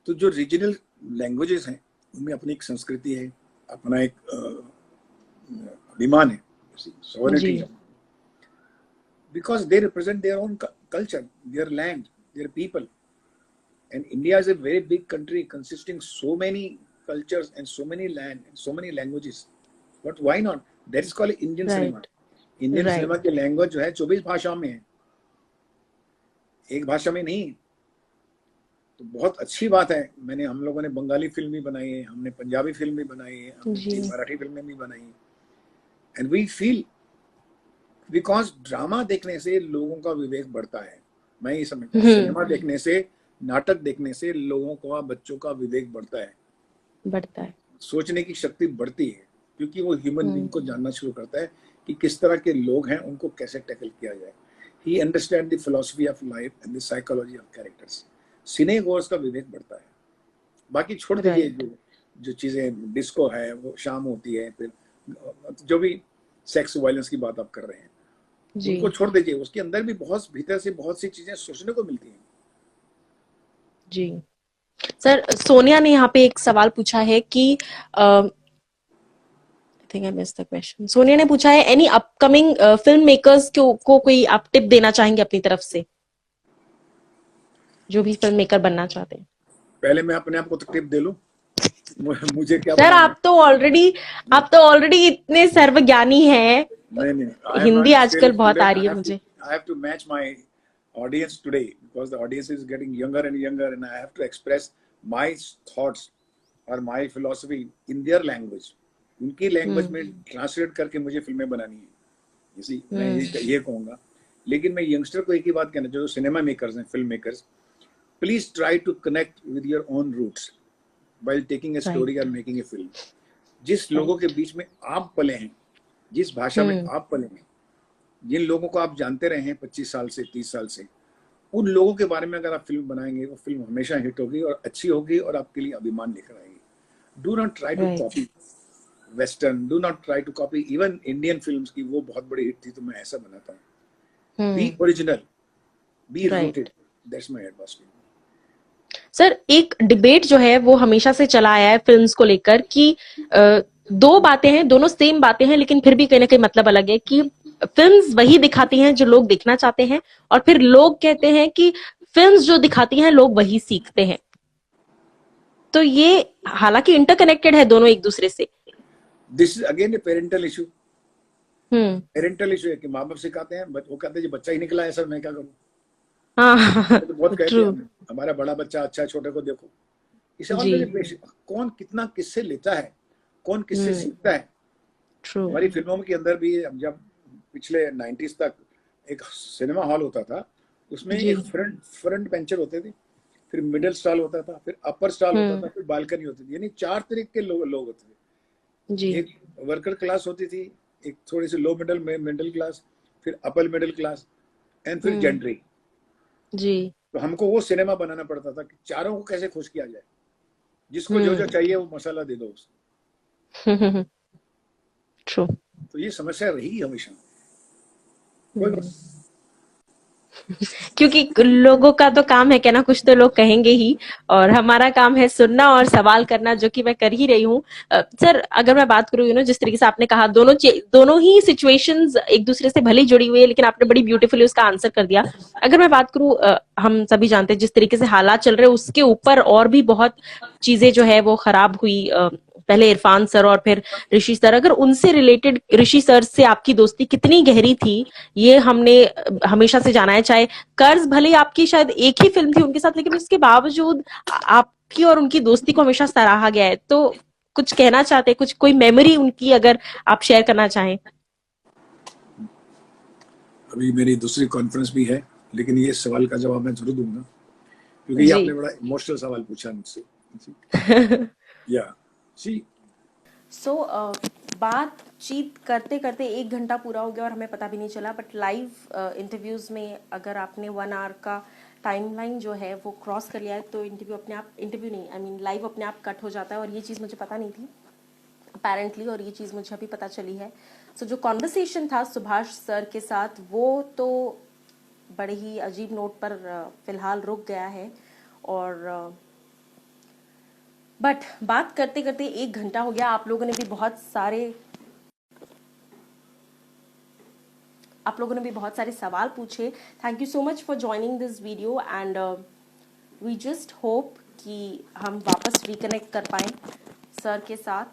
Speaker 2: तो जो रीजनल लैंग्वेजेस हैं उनमें अपनी एक संस्कृति है, अपना एक अभिमान है, सॉवरेनिटी
Speaker 1: जी
Speaker 2: है, because they represent their own culture, their land, their people. And India is a very big country consisting so many cultures and so many land and so many languages, but why not? That is called Indian cinema.
Speaker 1: Right
Speaker 2: Indian
Speaker 1: right
Speaker 2: cinema की language जो है 24 भाषाओं में है, एक भाषा में नहीं। तो बहुत अच्छी बात है। हम लोगों ने बंगाली फिल्म भी बनाई है, हमने पंजाबी फिल्म भी बनाई है, हमने
Speaker 1: जी
Speaker 2: 3 मराठी फिल्में भी बनाई है। And we feel, because drama देखने से लोगों का विवेक बढ़ता है। मैं ये समझता हूँ सिनेमा देखने से, नाटक देखने से लोगों का, बच्चों का विवेक बढ़ता है,
Speaker 1: बढ़ता है।
Speaker 2: सोचने की शक्ति बढ़ती है, क्योंकि वो ह्यूमन बीइंग को जानना शुरू करता है कि किस तरह के लोग हैं, उनको कैसे टैकल किया जाए। ही understand the philosophy of life and the psychology of characters. Cine gorge का विवेक बढ़ता है। बाकी छोड़ दीजिए,
Speaker 1: राइट
Speaker 2: जो चीजें डिस्को है वो शाम होती है, फिर जो भी सेक्स वायलेंस की बात आप कर रहे हैं
Speaker 1: जी
Speaker 2: उनको छोड़ दीजिए, उसके अंदर भी बहुत भीतर से बहुत सी चीजें सोचने को मिलती हैं।
Speaker 1: जी। सर, सोनिया ने यहाँ पे एक सवाल पूछा है कि I think I miss the question. Sonia ने पूछा है एनी अपकमिंग फिल्म मेकर्स को कोई आप टिप देना चाहेंगे अपनी तरफ से, जो भी फिल्म मेकर बनना चाहते हैं?
Speaker 2: पहले मैं अपने आप को तो टिप दे लूं, मुझे क्या
Speaker 1: सर,
Speaker 2: बनाना है?
Speaker 1: आप तो ऑलरेडी इतने सर्वज्ञानी हैं।
Speaker 2: नहीं, I am
Speaker 1: Hindi
Speaker 2: not still
Speaker 1: आजकल बहुत आ
Speaker 2: student.
Speaker 1: रही है मुझे।
Speaker 2: I have to match my audience today, because the audience is getting younger and younger, and I have to express my thoughts or my philosophy in their language. उनकी language में translate करके मुझे फिल्में बनानी है, इसी मैं ये कहूँगा। लेकिन मैं यंगस्टर को एक ही बात कहना चाहूँ, सिनेमा मेकर्स हैं, film makers, please try to connect with your own roots while taking a story or making a film. जिस लोगों के बीच में आप पले हैं, जिस भाषा में आप पले हैं, जिन लोगों को आप जानते रहे हैं 25 साल से, 30 साल से, उन लोगों के बारे में अगर आप फिल्म बनाएंगे, वो फिल्म हमेशा हिट होगी और अच्छी होगी और आपके लिए अभिमान लेकर आएगी। Do not try to copy western, do not try to copy even Indian films की, वो बहुत बड़ी हिट थी तो मैं ऐसा बनाता हूँ। Be original, be rooted, that's my advice.
Speaker 1: Sir, एक डिबेट जो है वो हमेशा से चला आया है फिल्म्स को लेकर कि दो बातें हैं, दोनों सेम बातें हैं, लेकिन फिर भी कहीं ना कहीं मतलब अलग है कि फिल्म्स वही दिखाती हैं जो लोग देखना चाहते हैं, और फिर लोग कहते हैं कि फिल्म्स जो दिखाती हैं लोग वही सीखते हैं। तो ये हालांकि इंटरकनेक्टेड है दोनों एक दूसरे से।
Speaker 2: This is again A parental issue. Parental issue है कि माँ बाप सिखाते हैं, वो कहते हैं बच्चा ही निकला है सर, मैं क्या करूँ। तो बहुत कहते हैं हमारा बड़ा बच्चा अच्छा है, छोटे को देखो। इसे ऑलरेडी कौन कितना किससे लेता है, कौन किससे सीखता है। हमारी फिल्मों के अंदर भी जब पिछले 90s तक एक सिनेमा हॉल होता था, उसमें एक फ्रंट बेंचर होते थे, फिर मिडिल स्टॉल होता था, फिर अपर स्टॉल होता था, फिर बालकनी होती थी। यानी 4 तरह के लोग होते थे। एक वर्कर क्लास होती थी, एक थोड़ी सी लो मिडिल क्लास, फिर अपर मिडिल क्लास, एंड फिर जेंट्री। जी। तो हमको वो सिनेमा बनाना पड़ता था कि चारों को कैसे खुश किया जाए, जिसको जो जो चाहिए वो मसाला दे दो उसको। ट्रू। तो ये समस्या रही हमेशा।
Speaker 1: क्योंकि लोगों का तो काम है कहना, कुछ तो लोग कहेंगे ही, और हमारा काम है सुनना और सवाल करना, जो कि मैं कर ही रही हूँ। सर, अगर मैं बात करूँ, जिस तरीके से आपने कहा, दोनों ही सिचुएशंस एक दूसरे से भले जुड़ी हुई है, लेकिन आपने बड़ी ब्यूटीफुली उसका आंसर कर दिया। अगर मैं बात करूँ, हम सभी जानते हैं जिस तरीके से हालात चल रहे हैं, उसके ऊपर और भी बहुत चीजें जो है वो खराब हुई। पहले इरफान सर और फिर ऋषि सर, अगर उनसे रिलेटेड ऋषि सर से आपकी दोस्ती कितनी गहरी थी, ये हमने हमेशा से जाना है। चाहे कर्ज भले आपकी शायद एक ही फिल्म थी उनके साथ, लेकिन उसके बावजूद आपकी और उनकी दोस्ती को हमेशा सराहा गया है। तो कुछ कहना चाहते हैं, कोई मेमोरी उनकी अगर आप शेयर करना चाहें?
Speaker 2: अभी मेरी दूसरी कॉन्फ्रेंस भी है, लेकिन ये सवाल का जवाब मैं जरूर दूंगा, क्योंकि ये आपने बड़ा इमोशनल सवाल पूछा मुझसे। या सी
Speaker 1: सो बातचीत करते करते 1 घंटा पूरा हो गया और हमें पता भी नहीं चला। बट लाइव इंटरव्यूज़ में अगर आपने 1 आवर का टाइमलाइन जो है वो क्रॉस कर लिया है तो इंटरव्यू अपने आप, इंटरव्यू नहीं, आई मीन लाइव अपने आप कट हो जाता है। और ये चीज़ मुझे पता नहीं थी अपेरेंटली, और ये चीज़ मुझे अभी पता चली है। सो जो कॉन्वर्सेशन था सुभाष सर के साथ वो तो बड़े ही अजीब नोट पर फिलहाल रुक गया है। और बट बात करते करते 1 घंटा हो गया। आप लोगों ने भी बहुत सारे सवाल पूछे। Thank you so much for joining this video and we just hope कि हम वापस रिकनेक्ट कर पाएँ सर के साथ,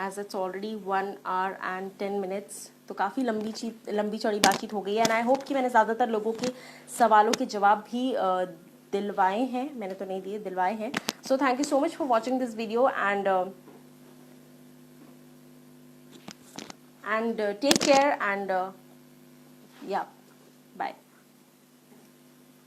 Speaker 1: as it's already 1 hour and 10 minutes। तो काफ़ी लंबी चौड़ी बातचीत हो गई है। एंड आई होप कि मैंने ज़्यादातर लोगों के सवालों के जवाब भी दिलवाए हैं, मैंने तो नहीं दिए, दिलवाए हैं। So thank you so much for watching this video and take care and yeah bye.